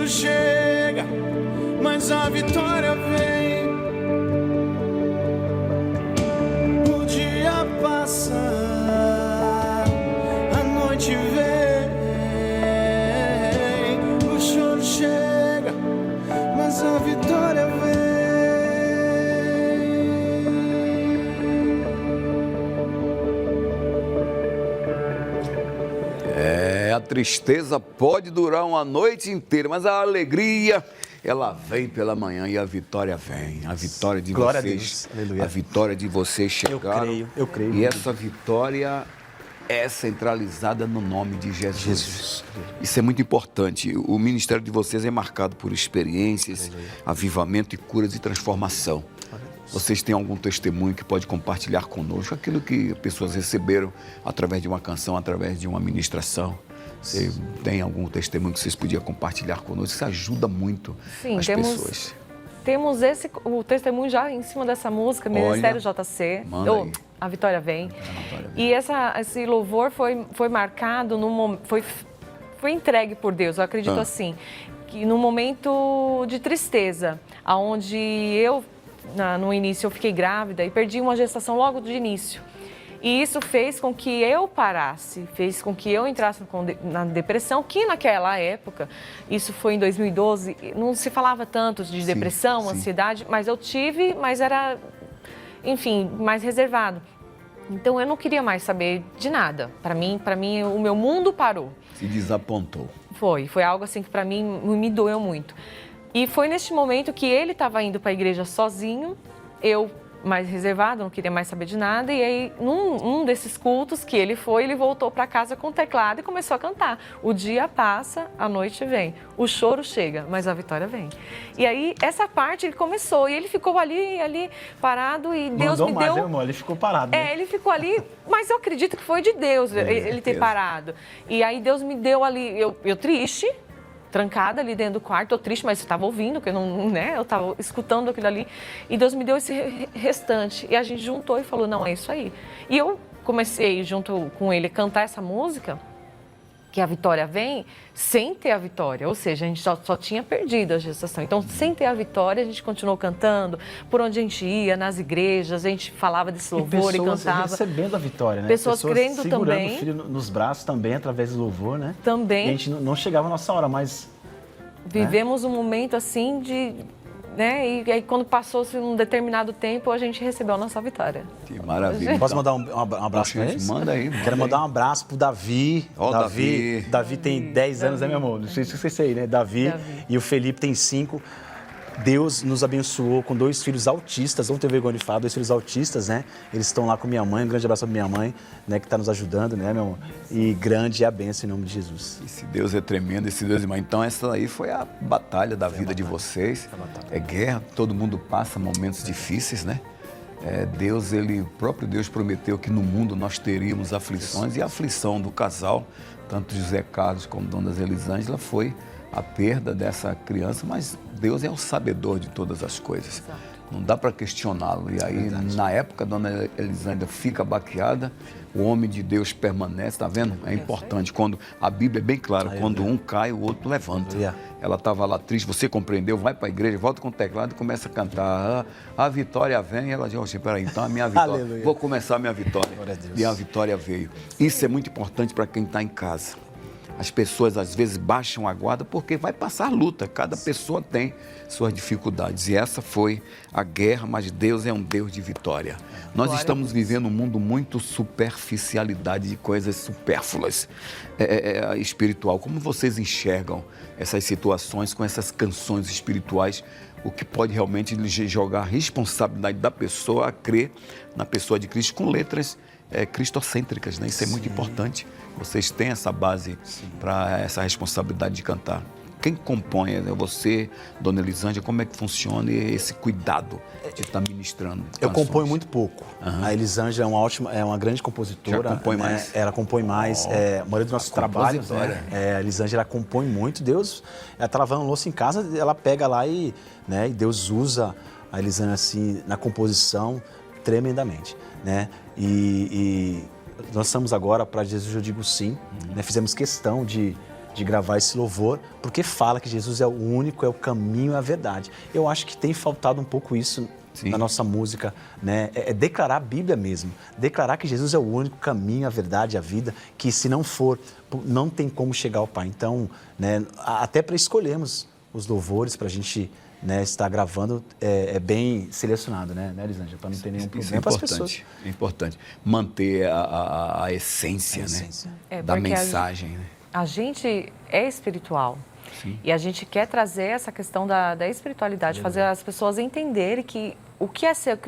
choro chega, mas a vitória vem. O dia passa, a noite vem. O choro chega, mas a vitória vem. A tristeza pode durar uma noite inteira, mas a alegria, ela vem pela manhã e a vitória vem. A vitória de Glória vocês, a Deus. Aleluia. a vitória de vocês chegaram. Eu creio. E essa vitória é centralizada no nome de Jesus. Isso é muito importante. O ministério de vocês é marcado por experiências, avivamento e curas e transformação. Vocês têm algum testemunho que pode compartilhar conosco? Aquilo que pessoas receberam através de uma canção, através de uma ministração. Você tem algum testemunho que vocês podiam compartilhar conosco? Isso ajuda muito as pessoas. Temos o testemunho já em cima dessa música, Ministério JC. A Vitória Vem. E esse louvor foi marcado, foi entregue por Deus, eu acredito assim, que no momento de tristeza, onde eu, no início, eu fiquei grávida e perdi uma gestação logo de início. E isso fez com que eu parasse, fez com que eu entrasse na depressão, que naquela época, isso foi em 2012, não se falava tanto de depressão, ansiedade, mas eu tive, mas era, enfim, mais reservado. Então eu não queria mais saber de nada. Para mim, o meu mundo parou. Se desapontou. Foi algo assim que para mim me doeu muito. E foi neste momento que ele estava indo para a igreja sozinho, eu mais reservado, não queria mais saber de nada. E aí, num desses cultos que ele voltou para casa com o teclado e começou a cantar. O dia passa, a noite vem. O choro chega, mas a vitória vem. E aí, essa parte ele começou. E ele ficou ali parado e Deus me deu... Irmão, ele ficou parado. Né? Ele ficou ali, mas eu acredito que foi de Deus ele ter parado. E aí, Deus me deu ali, eu triste, trancada ali dentro do quarto, eu triste, mas eu estava ouvindo, que eu estava escutando aquilo ali, e Deus me deu esse restante, e a gente juntou e falou, não, é isso aí. E eu comecei, junto com ele, a cantar essa música, que a vitória vem, sem ter a vitória, ou seja, a gente só tinha perdido a gestação. Então, sem ter a vitória, a gente continuou cantando, por onde a gente ia, nas igrejas, a gente falava desse louvor e cantava. Recebendo a vitória, né? Pessoas crendo segurando também. O filho nos braços também, através do louvor, né? Também. E a gente não chegava a nossa hora, mas... Vivemos um momento assim de... Né? E aí, quando passou-se um determinado tempo, a gente recebeu a nossa vitória. Que maravilha. Posso mandar um abraço para eles? Manda aí. Quero mandar um abraço pro Davi. Davi. Davi tem 10 anos, né, meu amor? Não sei se vocês sei, né? Davi. E o Felipe tem 5. Deus nos abençoou com 2 filhos autistas, não tenho vergonha de falar, 2 filhos autistas, né? Eles estão lá com minha mãe, um grande abraço para minha mãe, né, que está nos ajudando, né, meu amor? E grande é a bênção em nome de Jesus. Esse Deus é tremendo, esse Deus é irmão. Então essa aí foi a batalha da vida de vocês. É guerra, todo mundo passa momentos difíceis, né? Deus, o próprio Deus prometeu que no mundo nós teríamos aflições, e a aflição do casal, tanto José Carlos como Dona Elisângela, foi a perda dessa criança, mas Deus é o sabedor de todas as coisas. Não dá para questioná-lo. E aí, na época, a Dona Elisângela fica baqueada, o homem de Deus permanece, está vendo? É importante. Quando a Bíblia é bem clara, quando um cai, o outro levanta. Ela estava lá triste, você compreendeu, vai para a igreja, volta com o teclado e começa a cantar. A vitória vem, e ela diz, peraí, então a minha vitória, vou começar a minha vitória. E a vitória veio. Isso é muito importante para quem está em casa. As pessoas, às vezes, baixam a guarda porque vai passar luta. Cada pessoa tem suas dificuldades. E essa foi a guerra, mas Deus é um Deus de vitória. Nós estamos vivendo um mundo muito superficialidade, de coisas supérfluas, espiritual. Como vocês enxergam essas situações com essas canções espirituais? O que pode realmente jogar a responsabilidade da pessoa a crer na pessoa de Cristo com letras cristocêntricas, né? Isso é muito importante. Vocês têm essa base para essa responsabilidade de cantar. Quem compõe? É você, Dona Elisângela, como é que funciona esse cuidado de estar ministrando canções? Eu componho muito pouco. A Elisângela é uma grande compositora. Já compõe mais? Ela compõe mais. A maioria dos nossos trabalhos, a Elisângela compõe muito. Deus, ela está lavando louça em casa, ela pega lá e Deus usa a Elisângela assim, na composição tremendamente, né? E nós estamos agora, para Jesus eu digo sim, né? Fizemos questão de de gravar esse louvor, porque fala que Jesus é o único, é o caminho e a verdade. Eu acho que tem faltado um pouco isso na nossa música, né? É declarar a Bíblia mesmo, declarar que Jesus é o único caminho, a verdade, a vida, que se não for, não tem como chegar ao Pai. Então, né, até para escolhermos os louvores, para a gente, né, estar gravando, é bem selecionado, né, Elisângela? Para não ter nenhum problema para as pessoas. É importante manter a essência, né, da mensagem. Né? A gente é espiritual. Sim. E a gente quer trazer essa questão da espiritualidade, fazer as pessoas entenderem que o que é ser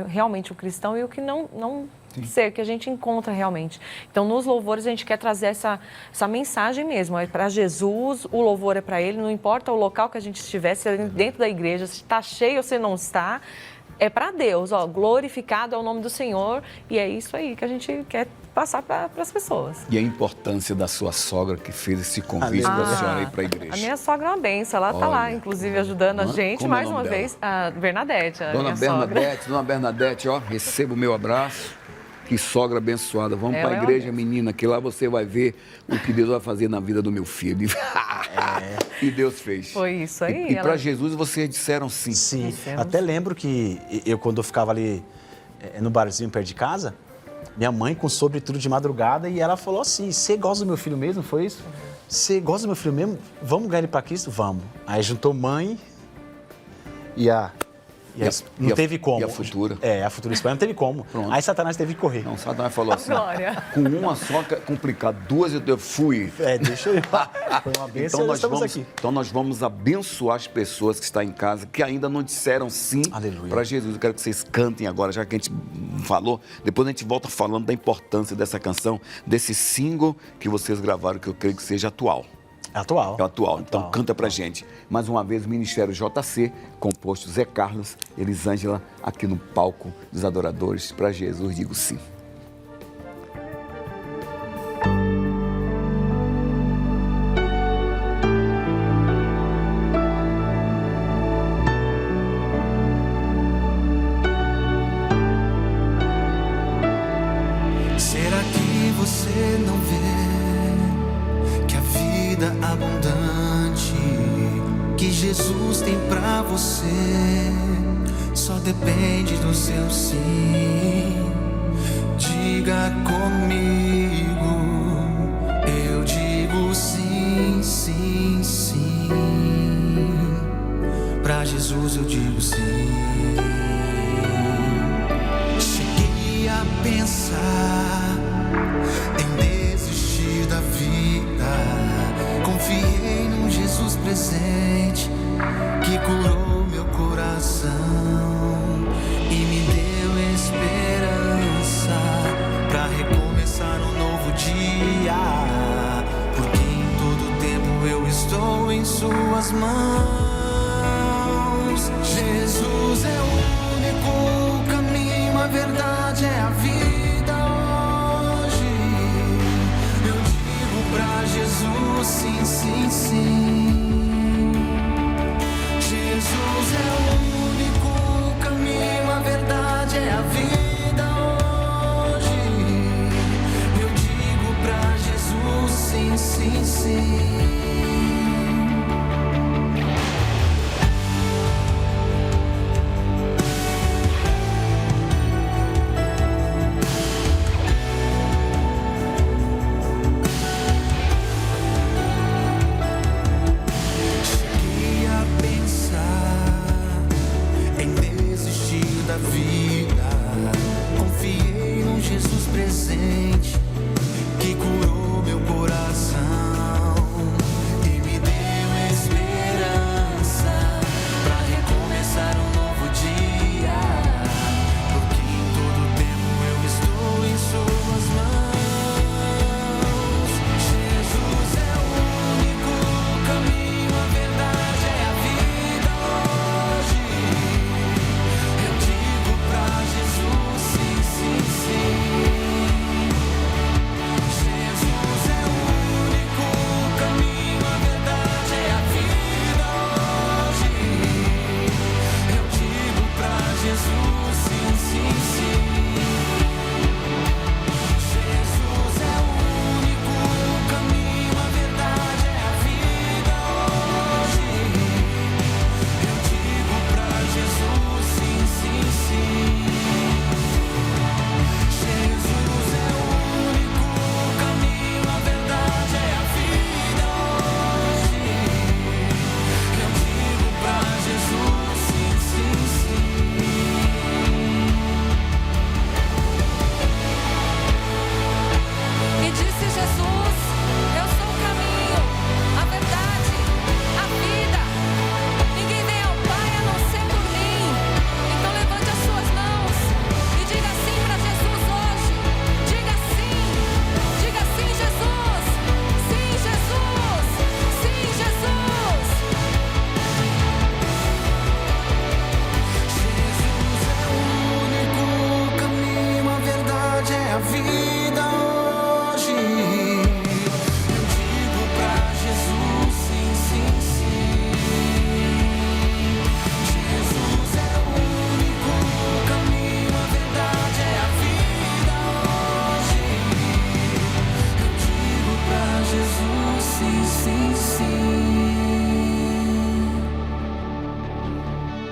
realmente um cristão e o que não ser, que a gente encontra realmente. Então, nos louvores, a gente quer trazer essa mensagem mesmo. É para Jesus, o louvor é para Ele, não importa o local que a gente estiver, se é dentro da igreja, se está cheio ou se não está, é para Deus, glorificado é o nome do Senhor, e é isso aí que a gente quer passar para as pessoas. E a importância da sua sogra que fez esse convite para a senhora ir para a igreja. A minha sogra é uma benção, ela está lá, inclusive, ajudando a gente, mais uma vez, a Bernadette, Dona Bernadette, receba o meu abraço. Que sogra abençoada. Vamos para a igreja, menina, que lá você vai ver o que Deus vai fazer na vida do meu filho. E Deus fez. Foi isso aí. E para Jesus vocês disseram sim. Sim. Até lembro que quando eu ficava ali no barzinho perto de casa, minha mãe com sobretudo de madrugada, e ela falou assim: você gosta do meu filho mesmo? Foi isso? Você gosta do meu filho mesmo? Vamos ganhar ele para Cristo? Vamos. Aí juntou mãe não teve como. E a futura. A futura esposa não teve como. Pronto. Aí Satanás teve que correr. Não, Satanás falou assim, com uma só complicado, duas eu fui. Deixa eu ir. Foi uma bênção, então nós vamos abençoar as pessoas que estão em casa, que ainda não disseram sim para Jesus. Eu quero que vocês cantem agora, já que a gente falou. Depois a gente volta falando da importância dessa canção, desse single que vocês gravaram, que eu creio que seja atual. É atual. Então canta pra gente. Mais uma vez, o Ministério JC, composto Zé Carlos, Elisângela, aqui no palco dos adoradores. Pra Jesus, digo sim. Será que você não vê que a vida abundante que Jesus tem pra você só depende do seu sim? Diga comigo, eu digo sim, sim, sim. Pra Jesus eu digo sim. Cheguei a pensar em desistir da vida, confiei num Jesus presente que curou meu coração e me deu esperança pra recomeçar um novo dia, porque em todo tempo eu estou em suas mãos. Jesus é o único caminho, a verdade é a vida. Hoje eu digo pra Jesus sim, sim, sim. Jesus é o único caminho, a verdade é a vida. Hoje eu digo pra Jesus sim, sim, sim. Presente que curou meu coração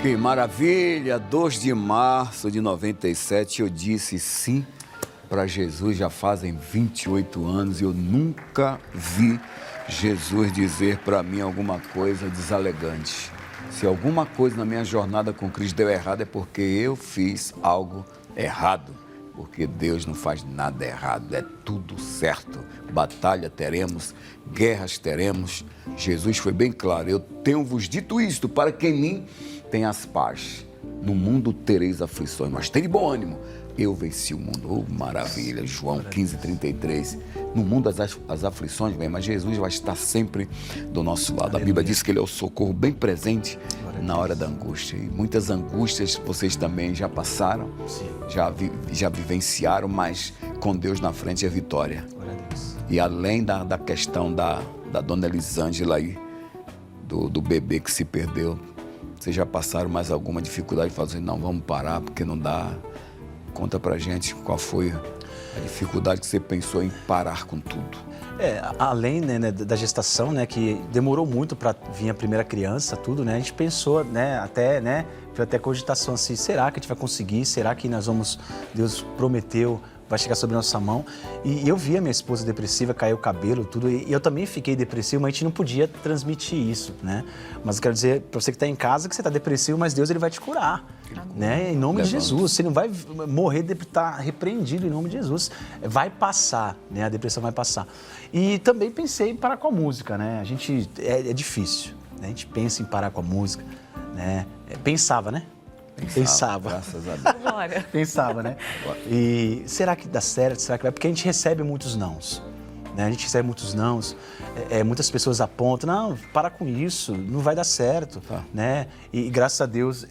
Que maravilha! 2 de março de 97 eu disse sim para Jesus, já fazem 28 anos e eu nunca vi Jesus dizer para mim alguma coisa deselegante. Se alguma coisa na minha jornada com Cristo deu errado é porque eu fiz algo errado. Porque Deus não faz nada errado, é tudo certo. Batalha teremos, guerras teremos. Jesus foi bem claro, eu tenho-vos dito isto para que em mim tenhas paz. No mundo tereis aflições, mas tem de bom ânimo. Eu venci o mundo. Oh, maravilha. João 15:33. No mundo as aflições vêm, mas Jesus vai estar sempre do nosso lado. A Bíblia diz que Ele é o socorro bem presente na hora da angústia. E muitas angústias vocês também já passaram, já vivenciaram, mas com Deus na frente é vitória. E além da questão da dona Elisângela aí, do bebê que se perdeu, vocês já passaram mais alguma dificuldade? Falam assim, não, vamos parar porque não dá. Conta pra gente qual foi a dificuldade que você pensou em parar com tudo. Além da gestação, né, que demorou muito para vir a primeira criança, tudo, né, a gente pensou, né, até cogitação assim, será que a gente vai conseguir? Será que Deus prometeu, vai chegar sobre a nossa mão? E eu vi a minha esposa depressiva, caiu o cabelo, tudo, e eu também fiquei depressivo, mas a gente não podia transmitir isso, né? Mas eu quero dizer para você que está em casa que você está depressivo, mas Deus ele vai te curar, né? Em nome de Jesus, você não vai morrer de estar repreendido em nome de Jesus, vai passar, né? A depressão vai passar. E também pensei em parar com a música, né? A gente, é difícil, né? A gente pensa em parar com a música, né? Pensava, né? Pensava. Graças a Deus. Glória. Pensava, né? E será que dá certo? Será que vai? Porque a gente recebe muitos nãos, né? A gente recebe muitos nãos, muitas pessoas apontam, não, para com isso, não vai dar certo, né? E graças a Deus,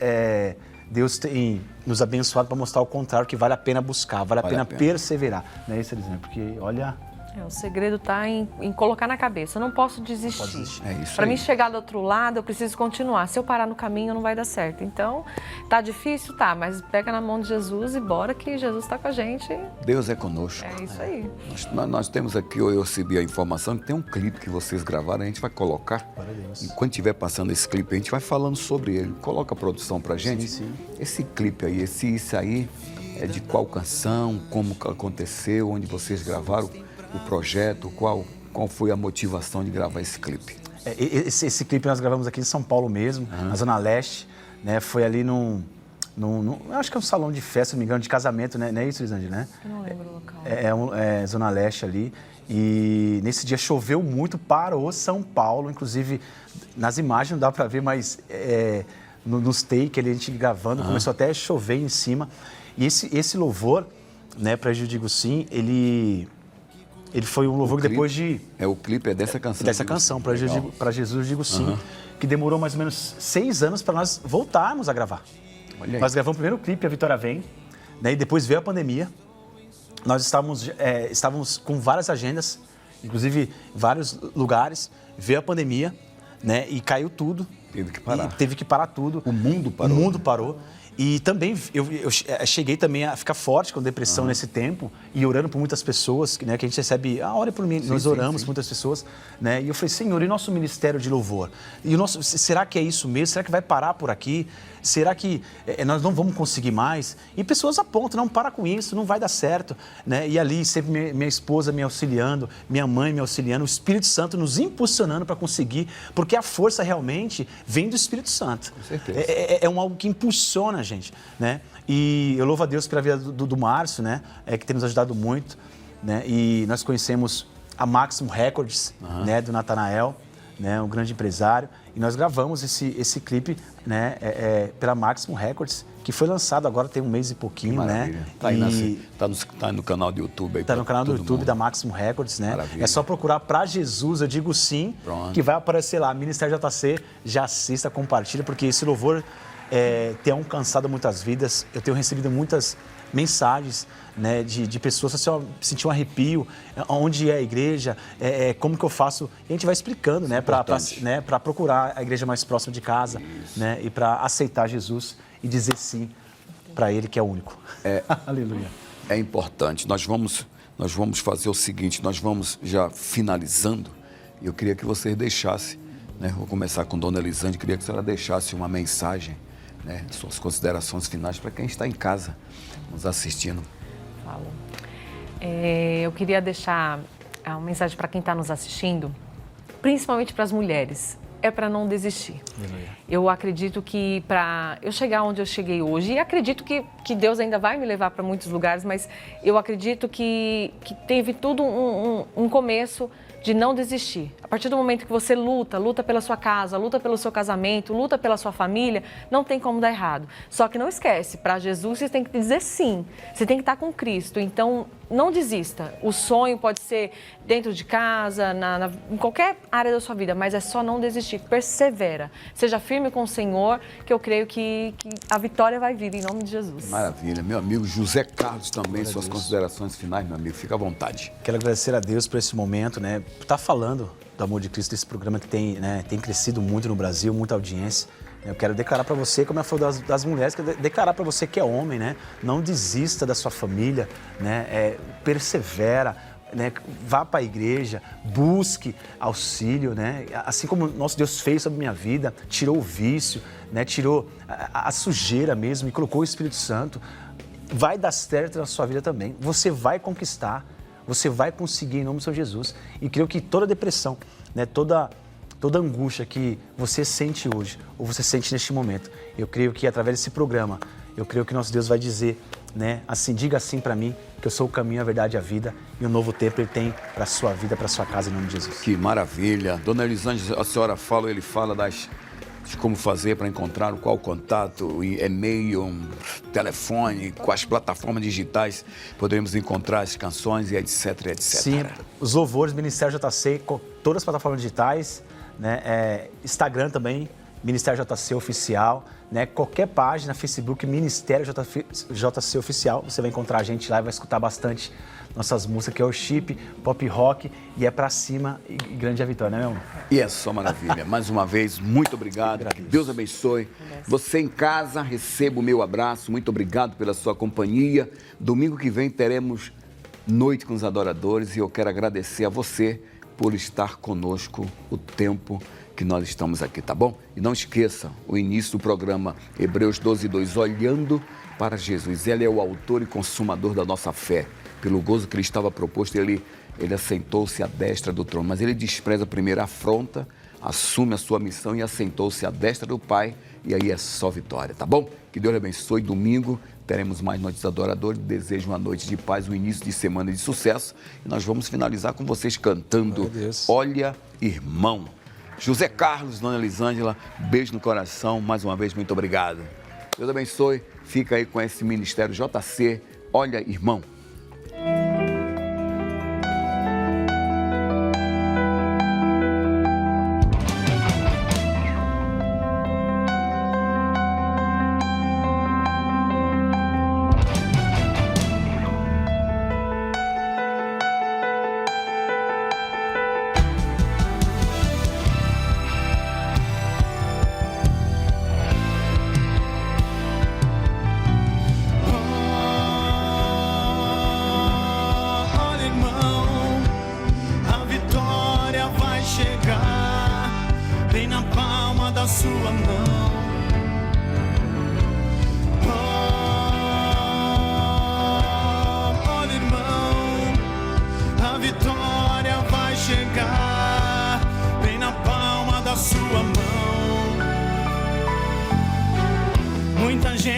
Deus tem nos abençoado para mostrar o contrário, que vale a pena buscar, vale a pena perseverar. Não é isso, Elisângela? Porque, olha... O segredo está em colocar na cabeça, eu não posso desistir. Para mim chegar do outro lado, eu preciso continuar. Se eu parar no caminho, não vai dar certo. Então, tá difícil? Tá, mas pega na mão de Jesus e bora que Jesus está com a gente. Deus é conosco. É isso aí. Nós temos aqui, eu recebi a informação que tem um clipe que vocês gravaram, a gente vai colocar. Enquanto estiver passando esse clipe, a gente vai falando sobre ele. Coloca a produção pra gente. Sim. Esse clipe aí, isso aí é de qual canção, como aconteceu, onde vocês gravaram o projeto, qual foi a motivação de gravar esse clipe? Esse clipe nós gravamos aqui em São Paulo mesmo, na Zona Leste, né? Foi ali num acho que é um salão de festa, se não me engano, de casamento, né? Não é isso, Elisângela, né? Eu não lembro o local. É Zona Leste ali. E nesse dia choveu muito, parou São Paulo, inclusive nas imagens não dá para ver, mas nos takes ali a gente gravando, começou até a chover em cima. E esse louvor, né, para Eu Digo Sim, ele foi um louvor que depois de... O clipe é dessa canção. Dessa canção, para Jesus Eu Digo Sim, que demorou mais ou menos 6 anos para nós voltarmos a gravar. Nós gravamos o primeiro clipe, A Vitória Vem, né, e depois veio a pandemia. Nós estávamos com várias agendas, inclusive vários lugares, veio a pandemia, né, e caiu tudo. Teve que parar tudo. O mundo parou. O mundo parou. E também, eu cheguei também a ficar forte com depressão nesse tempo e orando por muitas pessoas, né, que a gente recebe, ore por mim, nós oramos por muitas pessoas, né, e eu falei, Senhor, e nosso ministério de louvor? Será que é isso mesmo? Será que vai parar por aqui? Será que nós não vamos conseguir mais? E pessoas apontam, não, para com isso, não vai dar certo, né, e ali sempre minha esposa me auxiliando, minha mãe me auxiliando, o Espírito Santo nos impulsionando para conseguir, porque a força realmente vem do Espírito Santo. Com certeza. É algo que impulsiona, gente, né? E eu louvo a Deus pela vida do Márcio, né? Que tem nos ajudado muito, né? E nós conhecemos a Maximum Records, né? Do Natanael, né? Um grande empresário. E nós gravamos esse clipe, né? Pela Maximum Records, que foi lançado agora tem um mês e pouquinho, né? Tá no canal do YouTube aí. Tá no canal do YouTube da Maximum Records, né? Maravilha. É só procurar pra Jesus, Eu Digo Sim, que vai aparecer lá. Ministério JC, já assista, compartilha, porque esse louvor tem alcançado muitas vidas. Eu tenho recebido muitas mensagens, né, de pessoas assim, sentir um arrepio, onde é a igreja, como que eu faço. E a gente vai explicando, né, para procurar a igreja mais próxima de casa, né, e para aceitar Jesus e dizer sim para Ele, que é o único. Aleluia. É importante. Nós vamos fazer o seguinte, nós vamos já finalizando. Eu queria que vocês deixassem, né, vou começar com Dona Elisângela, queria que a senhora deixasse uma mensagem né, suas considerações finais para quem está em casa nos assistindo. Falo. Eu queria deixar uma mensagem para quem está nos assistindo, principalmente para as mulheres. É para não desistir. Eu acredito que para eu chegar onde eu cheguei hoje, e acredito que Deus ainda vai me levar para muitos lugares, mas eu acredito que teve tudo um começo de não desistir. A partir do momento que você luta pela sua casa, luta pelo seu casamento, luta pela sua família, não tem como dar errado. Só que não esquece, para Jesus você tem que dizer sim. Você tem que estar com Cristo. Então, não desista. O sonho pode ser dentro de casa, em qualquer área da sua vida, mas é só não desistir. Persevera. Seja firme com o Senhor, que eu creio que a vitória vai vir, em nome de Jesus. Maravilha. Meu amigo José Carlos também, suas considerações finais, meu amigo. Fica à vontade. Quero agradecer a Deus por esse momento, né? Por estar falando do amor de Cristo, desse programa que tem crescido muito no Brasil, muita audiência. Eu quero declarar para você, como eu falo das mulheres, quero declarar para você que é homem, né? Não desista da sua família, né? Persevera, né? Vá para a igreja, busque auxílio, né? Assim como nosso Deus fez sobre a minha vida, tirou o vício, né? Tirou a sujeira mesmo e colocou o Espírito Santo. Vai dar certo na sua vida também. Você vai conquistar, você vai conseguir em nome do Senhor Jesus. E creio que toda depressão, né? Toda angústia que você sente hoje, ou você sente neste momento, eu creio que através desse programa, eu creio que nosso Deus vai dizer, né, assim, diga assim para mim, que eu sou o caminho, a verdade e a vida, e um novo tempo Ele tem para a sua vida, para a sua casa, em nome de Jesus. Que maravilha. Dona Elisângela, a senhora fala, ele fala de como fazer para encontrar qual contato, e-mail, telefone, quais plataformas digitais poderemos encontrar as canções e etc, etc. Sim, os louvores, Ministério JC, com todas as plataformas digitais, né? Instagram também, Ministério JC Oficial, né? Qualquer página, Facebook, Ministério JC Oficial, você vai encontrar a gente lá e vai escutar bastante nossas músicas, que é o worship, pop rock, e é pra cima e grande a vitória, né, meu amor? E é só maravilha. Mais uma vez, muito obrigado. Que Deus abençoe. Você em casa, receba o meu abraço. Muito obrigado pela sua companhia. Domingo que vem teremos Noite com os Adoradores e eu quero agradecer a você por estar conosco o tempo que nós estamos aqui, tá bom? E não esqueça o início do programa Hebreus 12:2, olhando para Jesus. Ele é o autor e consumador da nossa fé. Pelo gozo que lhe estava proposto, ele assentou-se à destra do trono. Mas ele despreza a primeira afronta, assume a sua missão e assentou-se à destra do Pai. E aí é só vitória, tá bom? Que Deus lhe abençoe. Domingo teremos mais Noites Adoradores. Desejo uma noite de paz, um início de semana de sucesso. E nós vamos finalizar com vocês cantando Olha, Irmão. José Carlos, Dona Elisângela, beijo no coração. Mais uma vez, muito obrigado. Deus abençoe. Fica aí com esse Ministério JC. Olha, Irmão.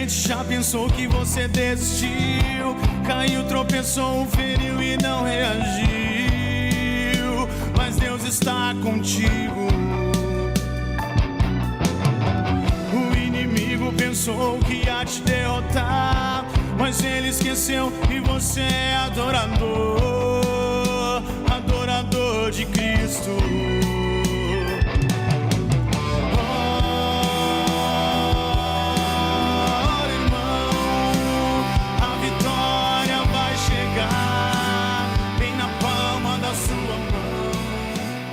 Já pensou que você desistiu, caiu, tropeçou, feriu e não reagiu, mas Deus está contigo. O inimigo pensou que ia te derrotar, mas ele esqueceu que você é adorador, adorador de Cristo.